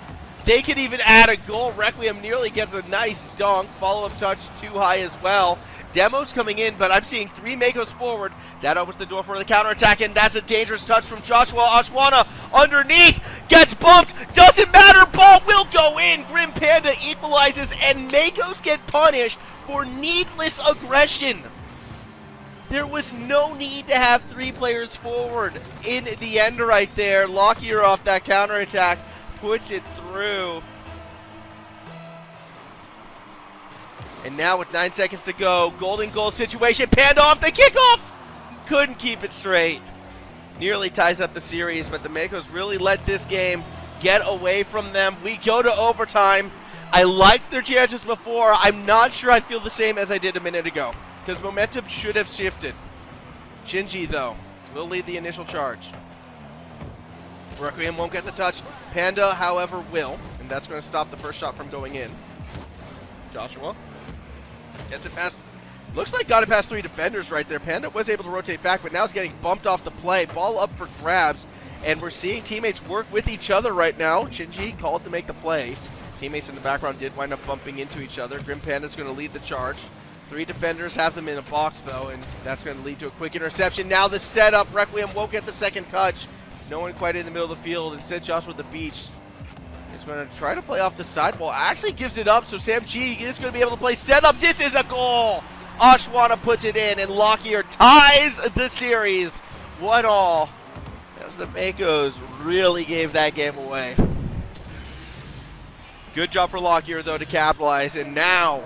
They could even add a goal. Requiem nearly gets a nice dunk. Follow-up touch too high as well. Demo's coming in, but I'm seeing three Makos forward. That opens the door for the counterattack, and that's a dangerous touch from Joshua. Ashwana underneath, gets bumped, doesn't matter, ball will go in. Grim Panda equalizes, and Makos get punished for needless aggression. There was no need to have three players forward in the end right there. Lockyer off that counterattack puts it through. And now with 9 seconds to go, golden goal situation. Panda off the kickoff. Couldn't keep it straight. Nearly ties up the series, but the Makos really let this game get away from them. We go to overtime. I liked their chances before. I'm not sure I feel the same as I did a minute ago, because momentum should have shifted. Shinji, though, will lead the initial charge. Requiem won't get the touch. Panda, however, will, and that's going to stop the first shot from going in. Joshua gets it past. Looks like got it past three defenders right there. Panda was able to rotate back, but now it's getting bumped off the play. Ball up for grabs, and we're seeing teammates work with each other right now. Shinji called to make the play. Teammates in the background did wind up bumping into each other. Grim Panda's going to lead the charge. Three defenders have them in a box, though, and that's going to lead to a quick interception. Now the setup. Requiem won't get the second touch. No one quite in the middle of the field. Instead, Joshua the Beach is going to try to play off the sidewall. Actually gives it up, so Sam G is going to be able to play setup. This is a goal. Ashwana puts it in, and Lockyer ties the series 1-1. As the Makos really gave that game away. Good job for Lockyer, though, to capitalize, and now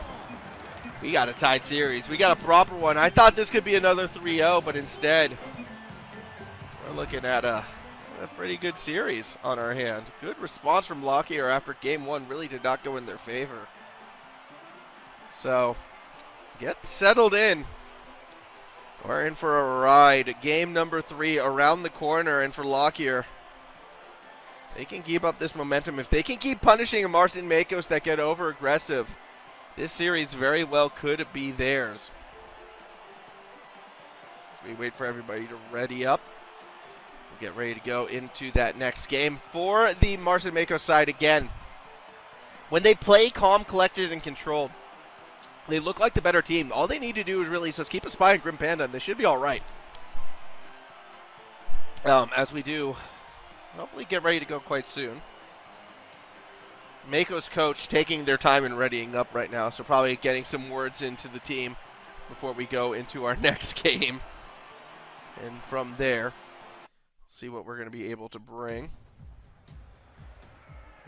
we got a tied series. We got a proper one. I thought this could be another 3-0, but instead, we're looking at a pretty good series on our hand. Good response from Lockyer after game one really did not go in their favor. So, get settled in. We're in for a ride. Game number 3 around the corner, and for Lockyer, they can keep up this momentum. If they can keep punishing a Marsden Makos that get over aggressive, this series very well could be theirs. As we wait for everybody to ready up, we'll get ready to go into that next game for the Marsden Makos side again. When they play calm, collected, and controlled, they look like the better team. All they need to do is really just keep a spy on Grim Panda, and they should be all right. As we do, hopefully get ready to go quite soon. Mako's coach taking their time and readying up right now, so probably getting some words into the team before we go into our next game. And from there, see what we're going to be able to bring.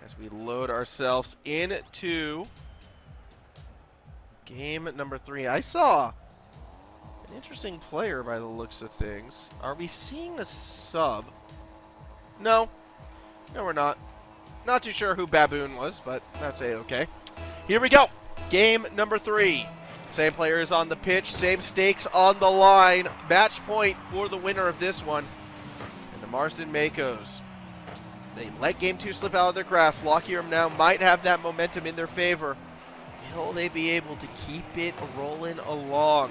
as we load ourselves into game number 3. I saw an interesting player by the looks of things. Are we seeing a sub? No. No, we're not. Not too sure who Baboon was, but that's A-okay. Here we go. Game number 3. Same players on the pitch, same stakes on the line. Match point for the winner of this one. And the Marsden Makos. They let game 2 slip out of their grasp. Lockyer now might have that momentum in their favor. Will they be able to keep it rolling along?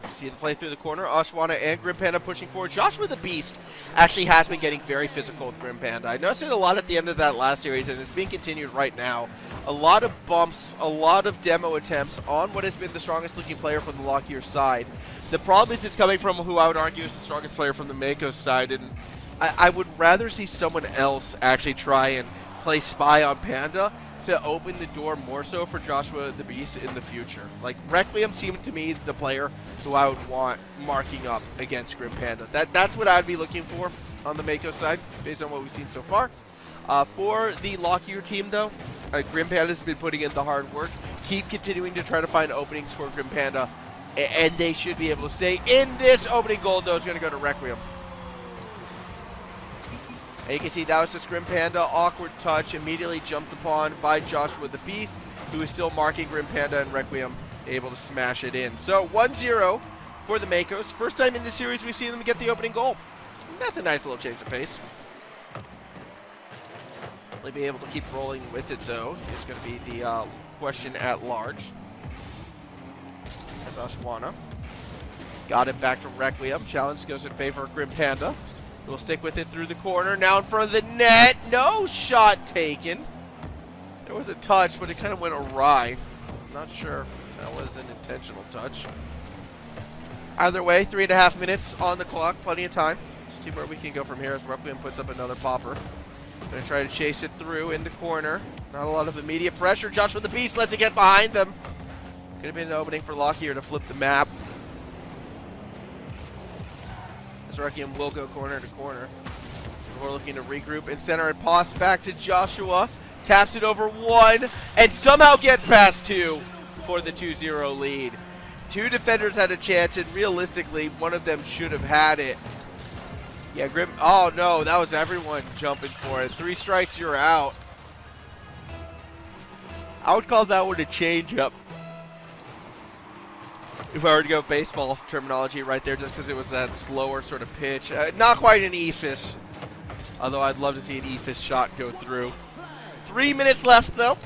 You see the play through the corner. Oshwana and Grim Panda pushing forward. Joshua the Beast actually has been getting very physical with Grim Panda. I noticed it a lot at the end of that last series, and it's being continued right now. A lot of bumps, a lot of demo attempts on what has been the strongest looking player from the Lockyer side. The problem is it's coming from who I would argue is the strongest player from the Makos side, and I would rather see someone else actually try and play spy on Panda to open the door more so for Joshua the Beast in the future. Like, Requiem seemed to me the player who I would want marking up against Grim Panda. That's what I'd be looking for on the Mako side, based on what we've seen so far. For the Lockyer team, though, Grim Panda's been putting in the hard work. Keep continuing to try to find openings for Grim Panda, and they should be able to stay in this opening goal, though, is going to go to Requiem. And you can see that was just Grim Panda, awkward touch, immediately jumped upon by Joshua the Beast, who is still marking Grim Panda, and Requiem able to smash it in. So 1-0 for the Makos. First time in this series we've seen them get the opening goal. That's a nice little change of pace. Will they be able to keep rolling with it, though, is going to be the question at large. That's Oshwana. Got it back to Requiem. Challenge goes in favor of Grim Panda. We'll stick with it through the corner. Now in front of the net. No shot taken. There was a touch, but it kind of went awry. I'm not sure that was an intentional touch. Either way, 3.5 minutes on the clock. Plenty of time to see where we can go from here as Requiem puts up another popper. Going to try to chase it through in the corner. Not a lot of immediate pressure. Joshua the Beast lets it get behind them. Could have been an opening for Lockyer to flip the map. Requiem will go corner to corner. We're looking to regroup and center it. Pass back to Joshua. Taps it over 1 and somehow gets past 2 for the 2-0 lead. 2 defenders had a chance, and realistically, one of them should have had it. Yeah, Grim. Oh no, that was everyone jumping for it. 3 strikes, you're out. I would call that one a change-up. If I were to go baseball terminology right there, just because it was that slower sort of pitch. Not quite an ephus, although I'd love to see an ephus shot go through. 3 minutes left, though.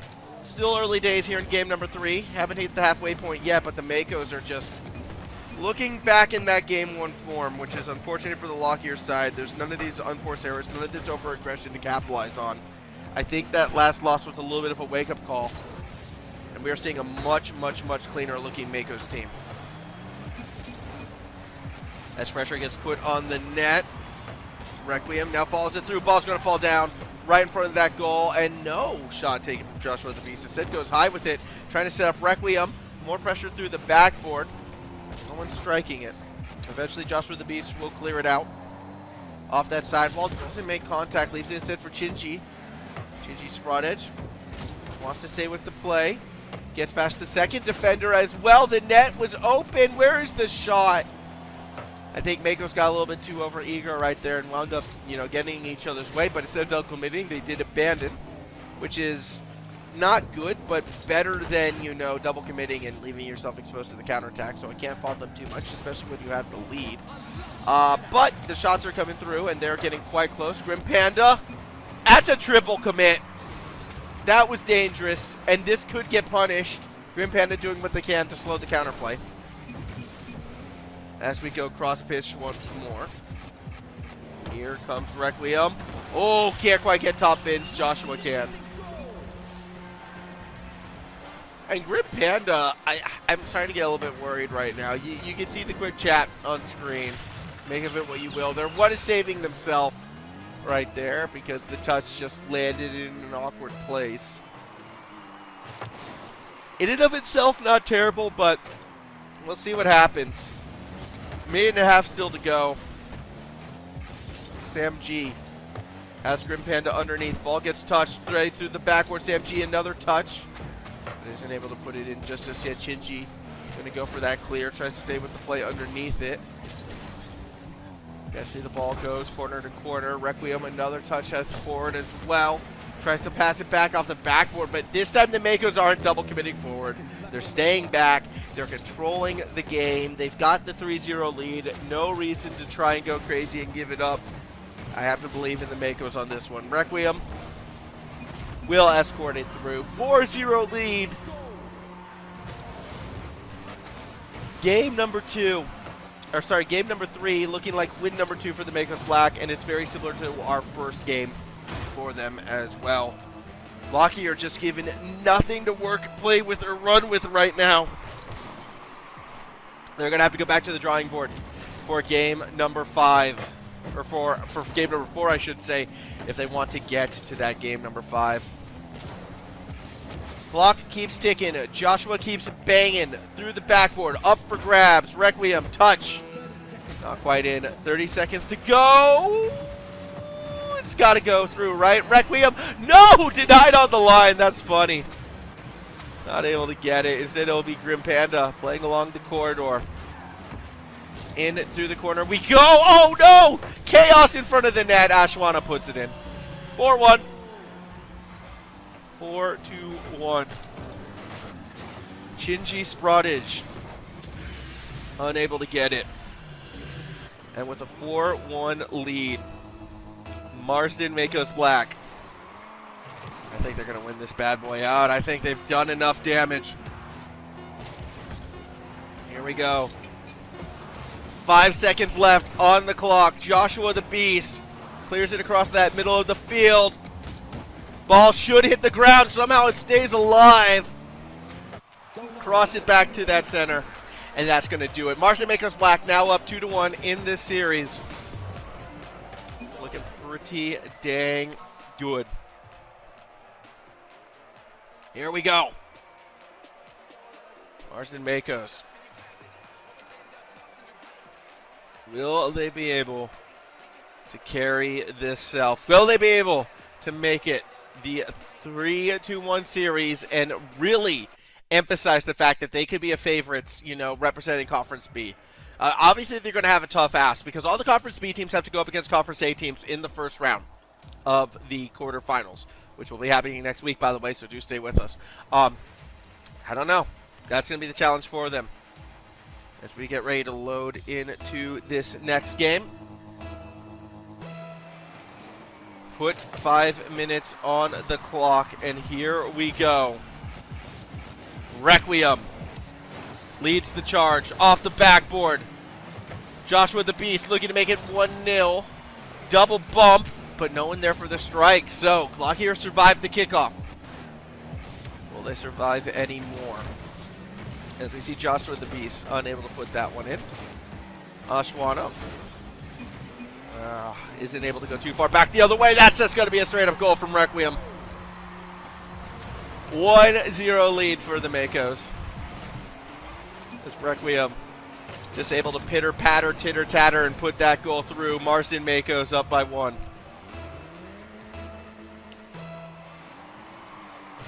Still early days here in game number 3. Haven't hit the halfway point yet, but the Makos are just looking back in that game 1 form, which is unfortunate for the Lockyer side. There's none of these unforced errors, none of this over-aggression to capitalize on. I think that last loss was a little bit of a wake-up call, and we are seeing a much, much, much cleaner-looking Makos team. As pressure gets put on the net, Requiem now follows it through. Ball's going to fall down right in front of that goal, and no shot taken from Joshua the Beast. Instead goes high with it, trying to set up Requiem. More pressure through the backboard. No one's striking it. Eventually, Joshua the Beast will clear it out. Off that sidewall, doesn't make contact, leaves it instead for Chinji. Chinji Sprott Edge wants to stay with the play. Gets past the second defender as well. The net was open. Where is the shot? I think Makos got a little bit too overeager right there and wound up, getting in each other's way. But instead of double committing, they did abandon, which is not good, but better than, double committing and leaving yourself exposed to the counterattack. So I can't fault them too much, especially when you have the lead. But the shots are coming through, and they're getting quite close. Grim Panda, that's a triple commit. That was dangerous, and this could get punished. Grim Panda doing what they can to slow the counterplay. As we go cross-pitch once more. Here comes Requiem. Oh, can't quite get top bins. Joshua can. And Grim Panda, I'm starting to get a little bit worried right now. You can see the quick chat on screen. Make of it what you will. They're one is saving themselves right there because the touch just landed in an awkward place. In and of itself, not terrible, but we'll see what happens. Minute and a half still to go. Sam G Has Grim Panda underneath. Ball gets touched right through the backboard. SamG, another touch. Isn't able to put it in just as yet. Shinji going to go for that clear. Tries to stay with the play underneath it. Eventually the ball goes corner to corner. Requiem, another touch, has forward as well. Tries to pass it back off the backboard, but this time the Makos aren't double committing forward. They're staying back. They're controlling the game. They've got the 3-0 lead. No reason to try and go crazy and give it up. I have to believe in the Makos on this one. Requiem will escort it through. 4-0 lead. Game number 3, looking like win number 2 for the Makos Black, and it's very similar to our first game for them as well. Lockheed are just given nothing to work, play with, or run with right now. They're going to have to go back to the drawing board for game number 5, or for game number 4, I should say, if they want to get to that game number 5. Clock keeps ticking. Joshua keeps banging through the backboard. Up for grabs. Requiem, touch. Not quite in. 30 seconds to go. It's got to go through, right? Requiem, no! Denied on the line. That's funny. Not able to get it. Instead, it'll be Grim Panda playing along the corridor. In through the corner we go. Oh, no! Chaos in front of the net. Ashwana puts it in. 4-1. 4-2-1. Shinji Sprottage unable to get it. And with a 4-1 lead, Marsden Makos Black. I think they're going to win this bad boy out. I think they've done enough damage. Here we go. 5 seconds left on the clock. Joshua the Beast clears it across that middle of the field. Ball should hit the ground. Somehow it stays alive. Cross it back to that center. And that's going to do it. Marsden Makos Black now up 2-1 in this series. Looking pretty dang good. Here we go. Marsden Makos. Will they be able to carry this self? Will they be able to make it the 3-1 series and really emphasize the fact that they could be a favorites, you know, representing Conference B? Obviously, they're going to have a tough ask because all the Conference B teams have to go up against Conference A teams in the first round of the quarterfinals, which will be happening next week, by the way, so do stay with us. I don't know. That's going to be the challenge for them as we get ready to load into this next game. Put 5 minutes on the clock, and here we go. Requiem leads the charge off the backboard. Joshua the Beast looking to make it 1-0. Double bump, but no one there for the strike. So, Lockheed survived the kickoff. Will they survive anymore? As we see Joshua the Beast unable to put that one in. Ashwana isn't able to go too far back the other way. That's just going to be a straight-up goal from Requiem. 1-0 lead for the Makos. As Requiem just able to pitter-patter, titter-tatter, and put that goal through. Marsden Makos up by 1.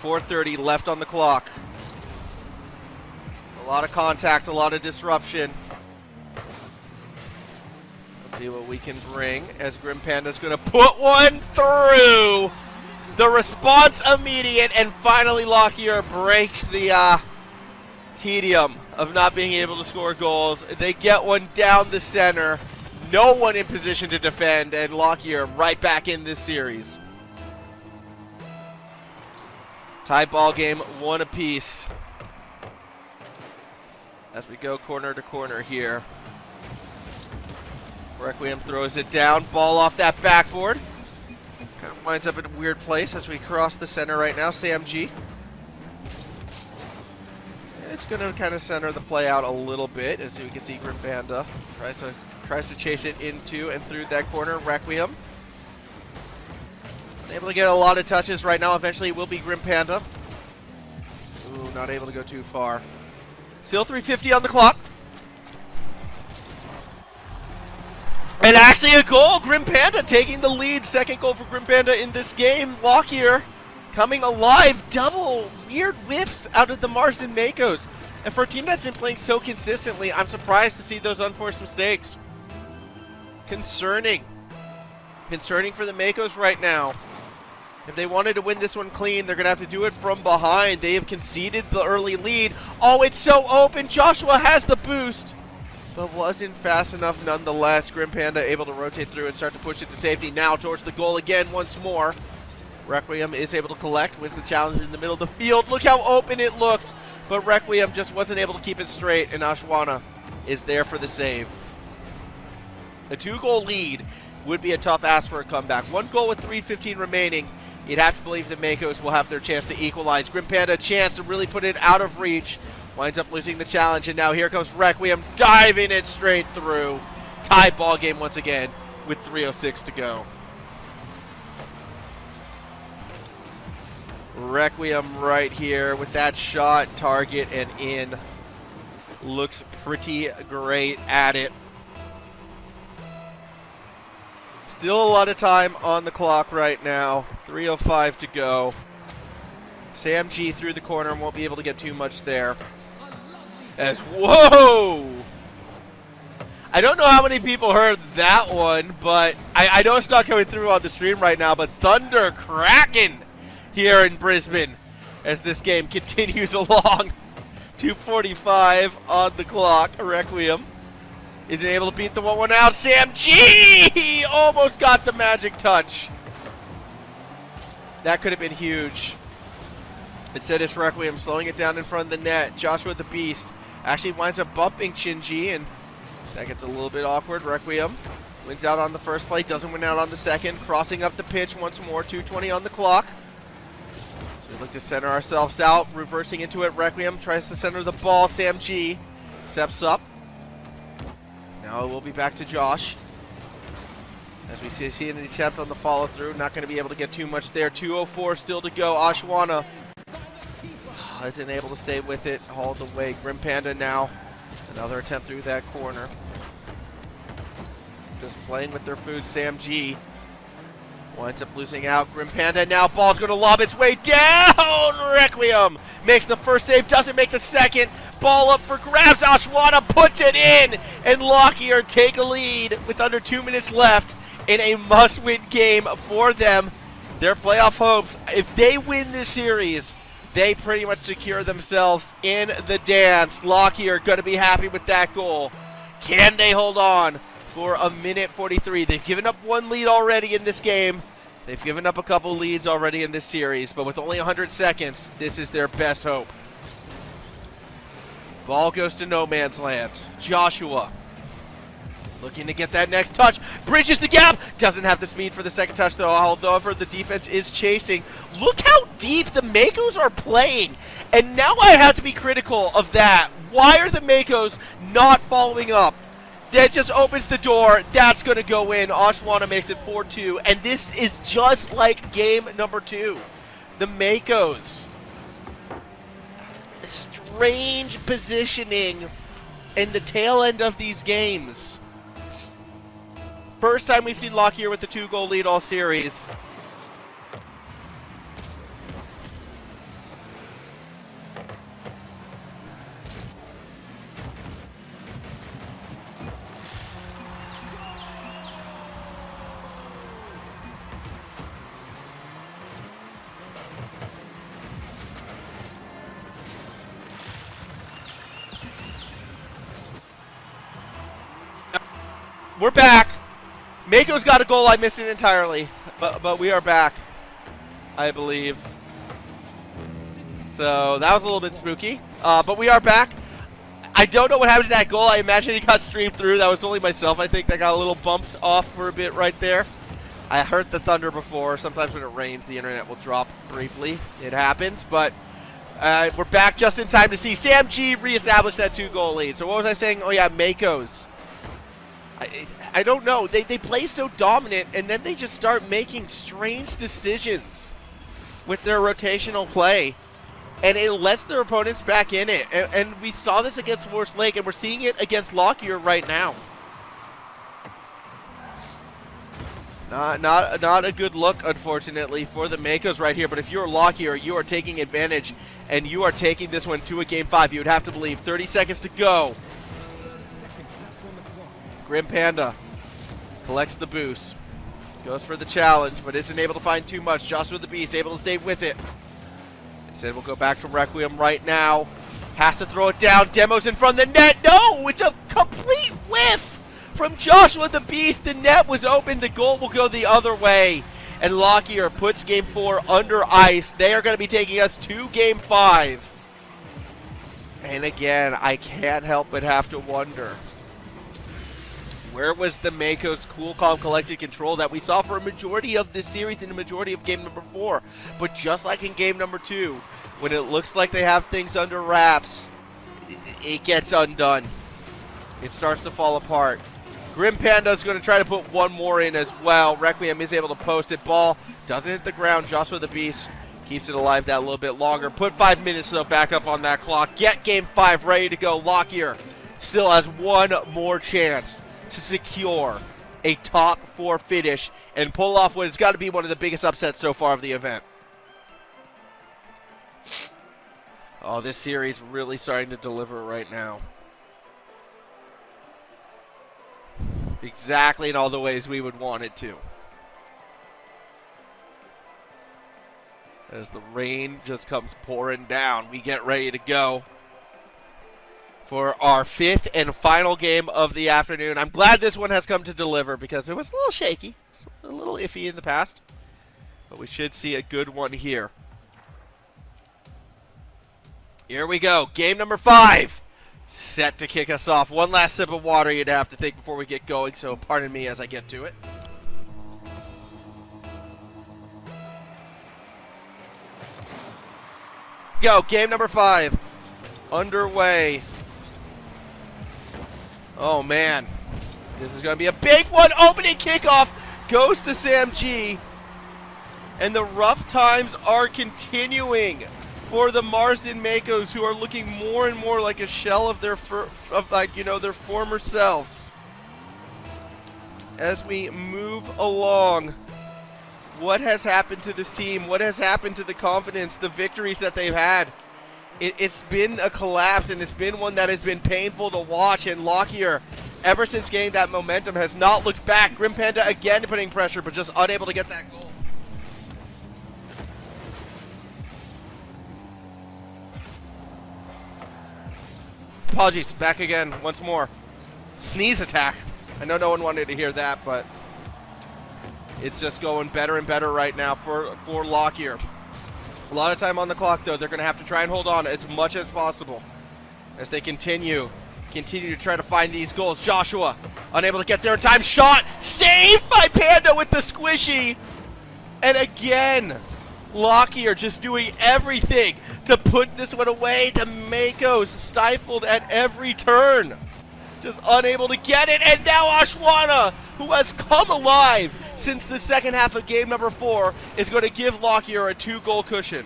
4:30 left on the clock. A lot of contact, a lot of disruption. Let's see what we can bring as Grim Panda's going to put one through. The response immediate, and finally Lockyer break the tedium of not being able to score goals. They get one down the center. No one in position to defend, and Lockyer right back in this series. Tie ball game, 1 apiece. As we go corner to corner here. Requiem throws it down. Ball off that backboard. Kind of winds up in a weird place as we cross the center right now. SamG. It's going to kind of center the play out a little bit, as we can see Grim Panda tries to chase it into and through that corner. Requiem able to get a lot of touches right now. Eventually it will be Grim Panda. Ooh, not able to go too far. Still 3:50 on the clock. And actually a goal. Grim Panda taking the lead. Second goal for Grim Panda in this game. Lockyer coming alive. Double weird whiffs out of the Marsden Makos. And for a team that's been playing so consistently, I'm surprised to see those unforced mistakes. Concerning. Concerning for the Makos right now. If they wanted to win this one clean, they're going to have to do it from behind. They have conceded the early lead. Oh, it's so open. Joshua has the boost, but wasn't fast enough nonetheless. Grim Panda able to rotate through and start to push it to safety. Now towards the goal again once more. Requiem is able to collect, wins the challenge in the middle of the field. Look how open it looked, but Requiem just wasn't able to keep it straight, and Ashwana is there for the save. A 2-goal lead would be a tough ask for a comeback. 1 goal with 3:15 remaining. You'd have to believe the Makos will have their chance to equalize. Grim Panda a chance to really put it out of reach. Winds up losing the challenge, and now here comes Requiem diving it straight through. Tie ball game once again with 3:06 to go. Requiem right here with that shot, target, and in. Looks pretty great at it. Still a lot of time on the clock right now. 3:05 to go. Sam G through the corner and won't be able to get too much there. As, whoa! I don't know how many people heard that one, but I know it's not coming through on the stream right now, but thunder cracking here in Brisbane as this game continues along. 2:45 on the clock. Requiem isn't able to beat the 1-1 out. Sam G almost got the magic touch. That could have been huge. Instead, it's Requiem slowing it down in front of the net. Joshua the Beast actually winds up bumping Shinji, and that gets a little bit awkward. Requiem wins out on the first play, doesn't win out on the second. Crossing up the pitch once more, 2:20 on the clock. So we look to center ourselves out, reversing into it. Requiem tries to center the ball. Sam G steps up. Now we'll be back to Josh. As we see an attempt on the follow-through. Not going to be able to get too much there. 2:04 still to go. Ashwana isn't able to stay with it. Hauled away. Grim Panda now. Another attempt through that corner. Just playing with their food. Sam G winds up losing out. Grim Panda now. Ball's going to lob its way down. Requiem makes the first save. Doesn't make the second. Ball up for grabs. Ashwana puts it in. And Lockyer take a lead with under 2 minutes left in a must-win game for them. Their playoff hopes, if they win this series, they pretty much secure themselves in the dance. Lockyer going to be happy with that goal. Can they hold on for a minute 43? They've given up one lead already in this game. They've given up a couple leads already in this series, but with only 100 seconds, this is their best hope. Ball goes to no man's land. Joshua looking to get that next touch. Bridges the gap. Doesn't have the speed for the second touch, though. However, the defense is chasing. Look how deep the Makos are playing. And now I have to be critical of that. Why are the Makos not following up? That just opens the door. That's going to go in. Ashwana makes it 4-2. And this is just like game number 2. The Makos. Strange positioning in the tail end of these games. First time we've seen Lockyer with the 2-goal lead all series. We're back. Mako's got a goal. I missed it entirely, but we are back, I believe. So that was a little bit spooky, but we are back. I don't know what happened to that goal. I imagine he got streamed through. That was only myself, I think, that got a little bumped off for a bit right there. I heard the thunder before. Sometimes when it rains, the internet will drop briefly. It happens, but we're back just in time to see Sam G reestablish that 2-goal lead. So what was I saying? Oh, yeah, Mako's. I don't know. They play so dominant, and then they just start making strange decisions with their rotational play. And it lets their opponents back in it. And we saw this against Forest Lake, and we're seeing it against Lockyer right now. Not a good look, unfortunately, for the Makos right here. But if you're Lockyer, you are taking advantage, and you are taking this one to a Game 5. You would have to believe. 30 seconds to go. Grim Panda collects the boost. Goes for the challenge, but isn't able to find too much. Joshua the Beast able to stay with it. Instead, we'll go back to Requiem right now. Has to throw it down. Demo's in front of the net. No, it's a complete whiff from Joshua the Beast. The net was open. The goal will go the other way. And Lockyer puts Game 4 under ice. They are going to be taking us to Game 5. And again, I can't help but have to wonder, where was the Makos cool, calm, collected control that we saw for a majority of this series and a majority of game number 4? But just like in game number 2, when it looks like they have things under wraps, it gets undone. It starts to fall apart. Grim Panda is going to try to put one more in as well. Requiem is able to post it. Ball doesn't hit the ground. Joshua the Beast keeps it alive that little bit longer. Put 5 minutes, though, back up on that clock. Get Game 5 ready to go. Lockyer still has one more chance to secure a top 4 finish and pull off what has got to be one of the biggest upsets so far of the event. Oh, this series really starting to deliver right now. Exactly in all the ways we would want it to. As the rain just comes pouring down, we get ready to go for our 5th and final game of the afternoon. I'm glad this one has come to deliver because it was a little shaky, a little iffy in the past, but we should see a good one here. Here we go, game number 5, set to kick us off. One last sip of water you'd have to think before we get going, so pardon me as I get to it. Go, game number 5, underway. Oh, man. This is going to be a big one. Opening kickoff goes to Sam G. And the rough times are continuing for the Marsden Makos, who are looking more and more like a shell of their their former selves. As we move along, what has happened to this team? What has happened to the confidence, the victories that they've had? It's been a collapse, and it's been one that has been painful to watch. And Lockyer, ever since gaining that momentum, has not looked back. Grim Panda again putting pressure, but just unable to get that goal. Apologies, back again once more. Sneeze attack. I know no one wanted to hear that, but it's just going better and better right now for Lockyer. A lot of time on the clock, though. They're going to have to try and hold on as much as possible as they continue to try to find these goals. Joshua, unable to get there in time. Shot saved by Panda with the squishy. And again, Lockyer just doing everything to put this one away. The Makos stifled at every turn. Just unable to get it. And now Ashwana, who has come alive since the second half of game number 4, is going to give Lockyer a 2-goal cushion.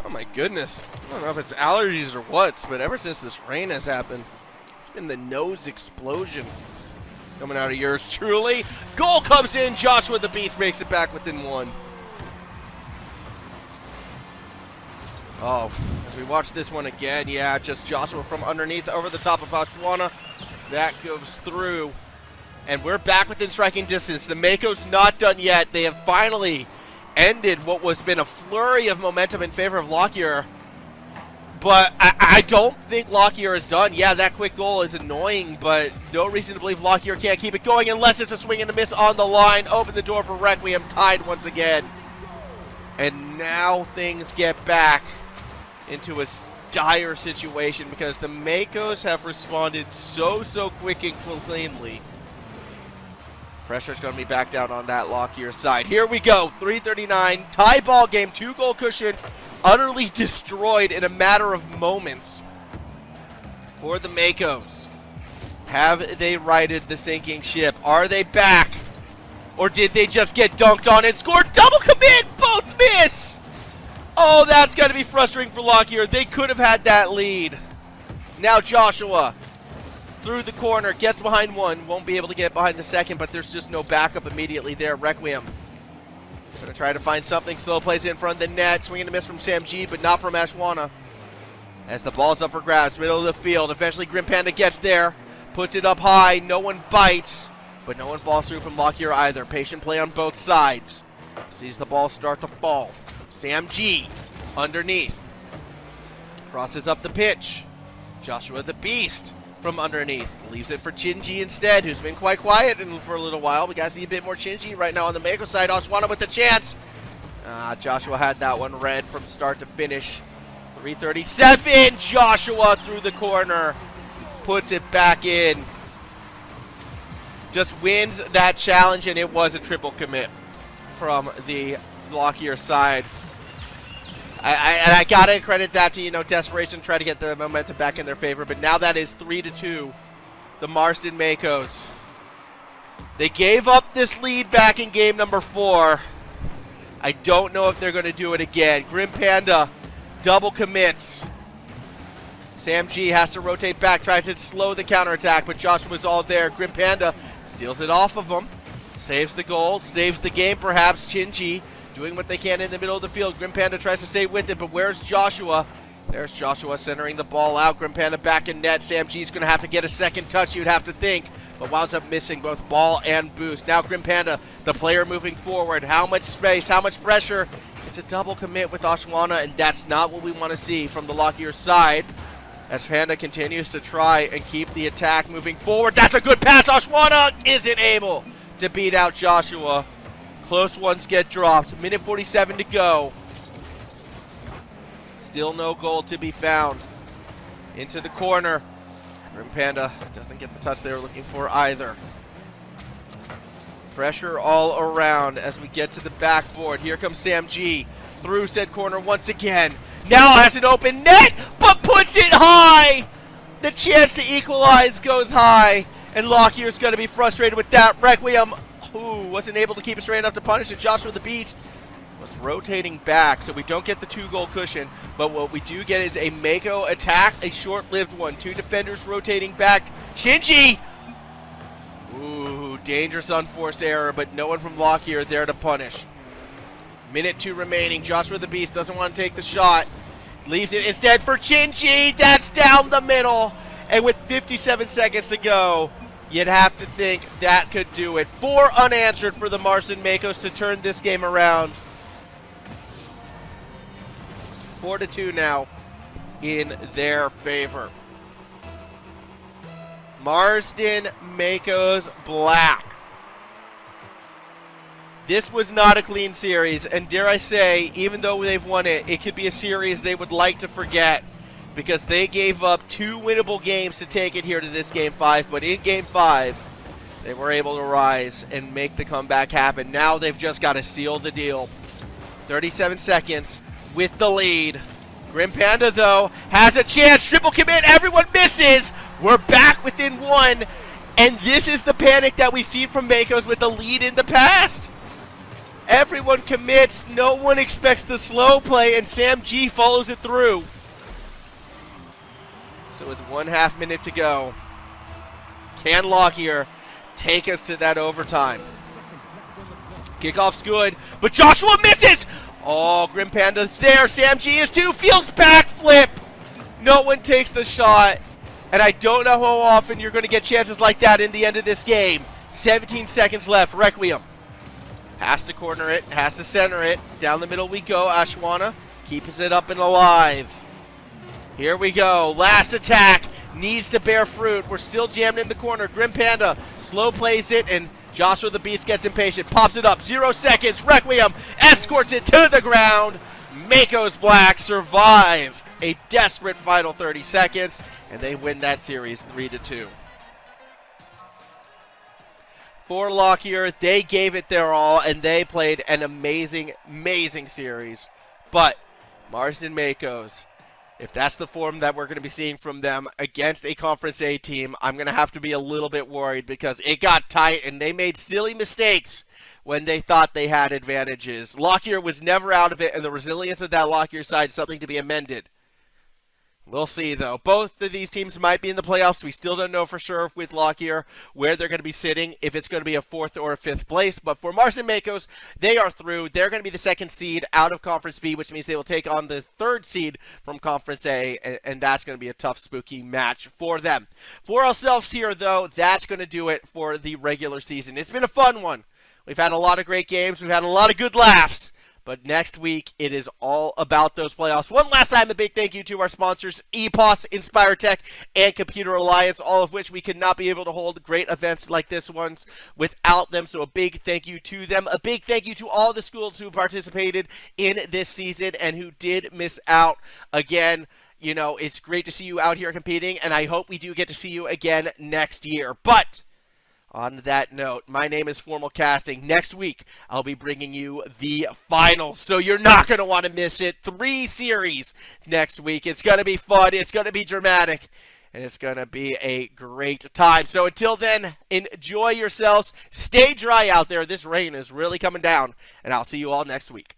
Oh my goodness. I don't know if it's allergies or what, but ever since this rain has happened, it's been the nose explosion coming out of yours truly. Goal comes in. Joshua the Beast makes it back within 1. Oh, as we watch this one again, yeah, just Joshua from underneath over the top of Ashwana. That goes through. And we're back within striking distance. The Makos not done yet. They have finally ended what was been a flurry of momentum in favor of Lockyer. But I don't think Lockyer is done. Yeah, that quick goal is annoying, but no reason to believe Lockyer can't keep it going unless it's a swing and a miss on the line. Open the door for Requiem, tied once again. And now things get back into a dire situation because the Makos have responded so quick and cleanly. Pressure's going to be back down on that Lockyer side. Here we go, 3:39, tie ball game, 2-goal cushion, utterly destroyed in a matter of moments for the Makos. Have they righted the sinking ship? Are they back? Or did they just get dunked on and score? Double commit, both miss! Oh, that's got to be frustrating for Lockyer. They could have had that lead. Now Joshua through the corner, gets behind one, won't be able to get behind the second, but there's just no backup immediately there. Requiem gonna try to find something. Slow plays in front of the net, swing and a miss from Sam G, but not from Ashwana. As the ball's up for grabs, middle of the field. Eventually Grim Panda gets there, puts it up high. No one bites, but no one falls through from Lockyer either. Patient play on both sides. Sees the ball start to fall. Sam G underneath. Crosses up the pitch. Joshua the Beast from underneath. Leaves it for Chinji instead, who's been quite quiet for a little while. We got to see a bit more Chinji right now on the Mako side. Ashwana with the chance. Joshua had that one read from start to finish. 3:37. Joshua through the corner. Puts it back in. Just wins that challenge, and it was a triple commit from the Lockyer side. I gotta credit that to, desperation, try to get the momentum back in their favor. But now that is 3-2. The Marston Makos. They gave up this lead back in game number 4. I don't know if they're going to do it again. Grim Panda double commits. Sam G has to rotate back, tries to slow the counterattack, but Joshua's all there. Grim Panda steals it off of him. Saves the goal, saves the game perhaps. Chinji doing what they can in the middle of the field. Grim Panda tries to stay with it, but where's Joshua? There's Joshua centering the ball out. Grim Panda back in net. Sam G's going to have to get a second touch, you'd have to think, but winds up missing both ball and boost. Now Grim Panda, the player moving forward. How much space, how much pressure? It's a double commit with Ashwana, and that's not what we want to see from the Lockyer side. As Panda continues to try and keep the attack moving forward. That's a good pass. Ashwana isn't able to beat out Joshua. Close ones get dropped. Minute 47 to go. Still no goal to be found. Into the corner. Grim Panda doesn't get the touch they were looking for either. Pressure all around as we get to the backboard. Here comes Sam G. Through said corner once again. Now has an open net, but puts it high. The chance to equalize goes high. And Lockyer's going to be frustrated with that. Requiem, who wasn't able to keep it straight enough to punish it. Joshua the Beast was rotating back, so we don't get the 2-goal cushion. But what we do get is a Mako attack, a short-lived one. 2 defenders rotating back. Shinji! Ooh, dangerous unforced error, but no one from Lockyer there to punish. Minute 2 remaining. Joshua the Beast doesn't want to take the shot. Leaves it instead for Chinji. That's down the middle. And with 57 seconds to go, you'd have to think that could do it. 4 unanswered for the Marston Makos to turn this game around. 4-2 now in their favor. Marston Makos Black. This was not a clean series, and dare I say, even though they've won it, it could be a series they would like to forget, because they gave up 2 winnable games to take it here to this Game 5, but in Game 5, they were able to rise and make the comeback happen. Now they've just got to seal the deal. 37 seconds with the lead. Grim Panda, though, has a chance. Triple commit, everyone misses. We're back within 1, and this is the panic that we've seen from Makos with the lead in the past. Everyone commits, no one expects the slow play, and Sam G follows it through. So with 1/2 minute to go, can Lockyer take us to that overtime? Kickoff's good, but Joshua misses! Oh, Grim Panda's there, Sam G is too, Fields backflip! No one takes the shot, and I don't know how often you're going to get chances like that in the end of this game. 17 seconds left, Requiem. Has to corner it, has to center it. Down the middle we go. Ashwana keeps it up and alive. Here we go. Last attack needs to bear fruit. We're still jammed in the corner. Grim Panda slow plays it, and Joshua the Beast gets impatient. Pops it up. 0 seconds. Requiem escorts it to the ground. Makos Black survive a desperate final 30 seconds, and they win that series 3-2. For Lockyer, they gave it their all, and they played an amazing, amazing series. But Marston Makos, If that's the form that we're going to be seeing from them against a Conference A team, I'm going to have to be a little bit worried because it got tight and they made silly mistakes when they thought they had advantages. Lockyer was never out of it, and the resilience of that Lockyer side is something to be amended. We'll see, though. Both of these teams might be in the playoffs. We still don't know for sure with Lockyer where they're going to be sitting, if it's going to be a 4th or a 5th place. But for Marsden Makos, they are through. They're going to be the 2nd seed out of Conference B, which means they will take on the 3rd seed from Conference A, and that's going to be a tough, spooky match for them. For ourselves here, though, that's going to do it for the regular season. It's been a fun one. We've had a lot of great games. We've had a lot of good laughs. But next week, it is all about those playoffs. One last time, a big thank you to our sponsors, EPOS, Inspire Tech, and Computer Alliance, all of which we could not be able to hold great events like this one without them. So a big thank you to them. A big thank you to all the schools who participated in this season and who did miss out. Again, you know, it's great to see you out here competing, and I hope we do get to see you again next year. But on that note, my name is Formal Casting. Next week, I'll be bringing you the finals, so you're not going to want to miss it. 3 series next week. It's going to be fun. It's going to be dramatic, and it's going to be a great time. So until then, enjoy yourselves. Stay dry out there. This rain is really coming down, and I'll see you all next week.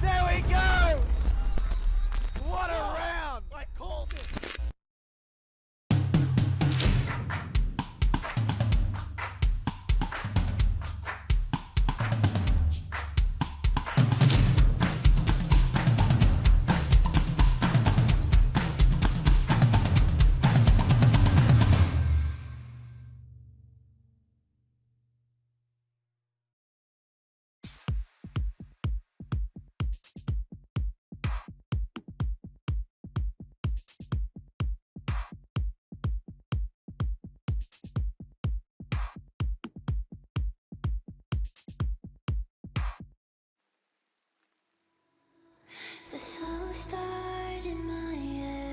There we go! What a round! I called it! It's a slow start in my head.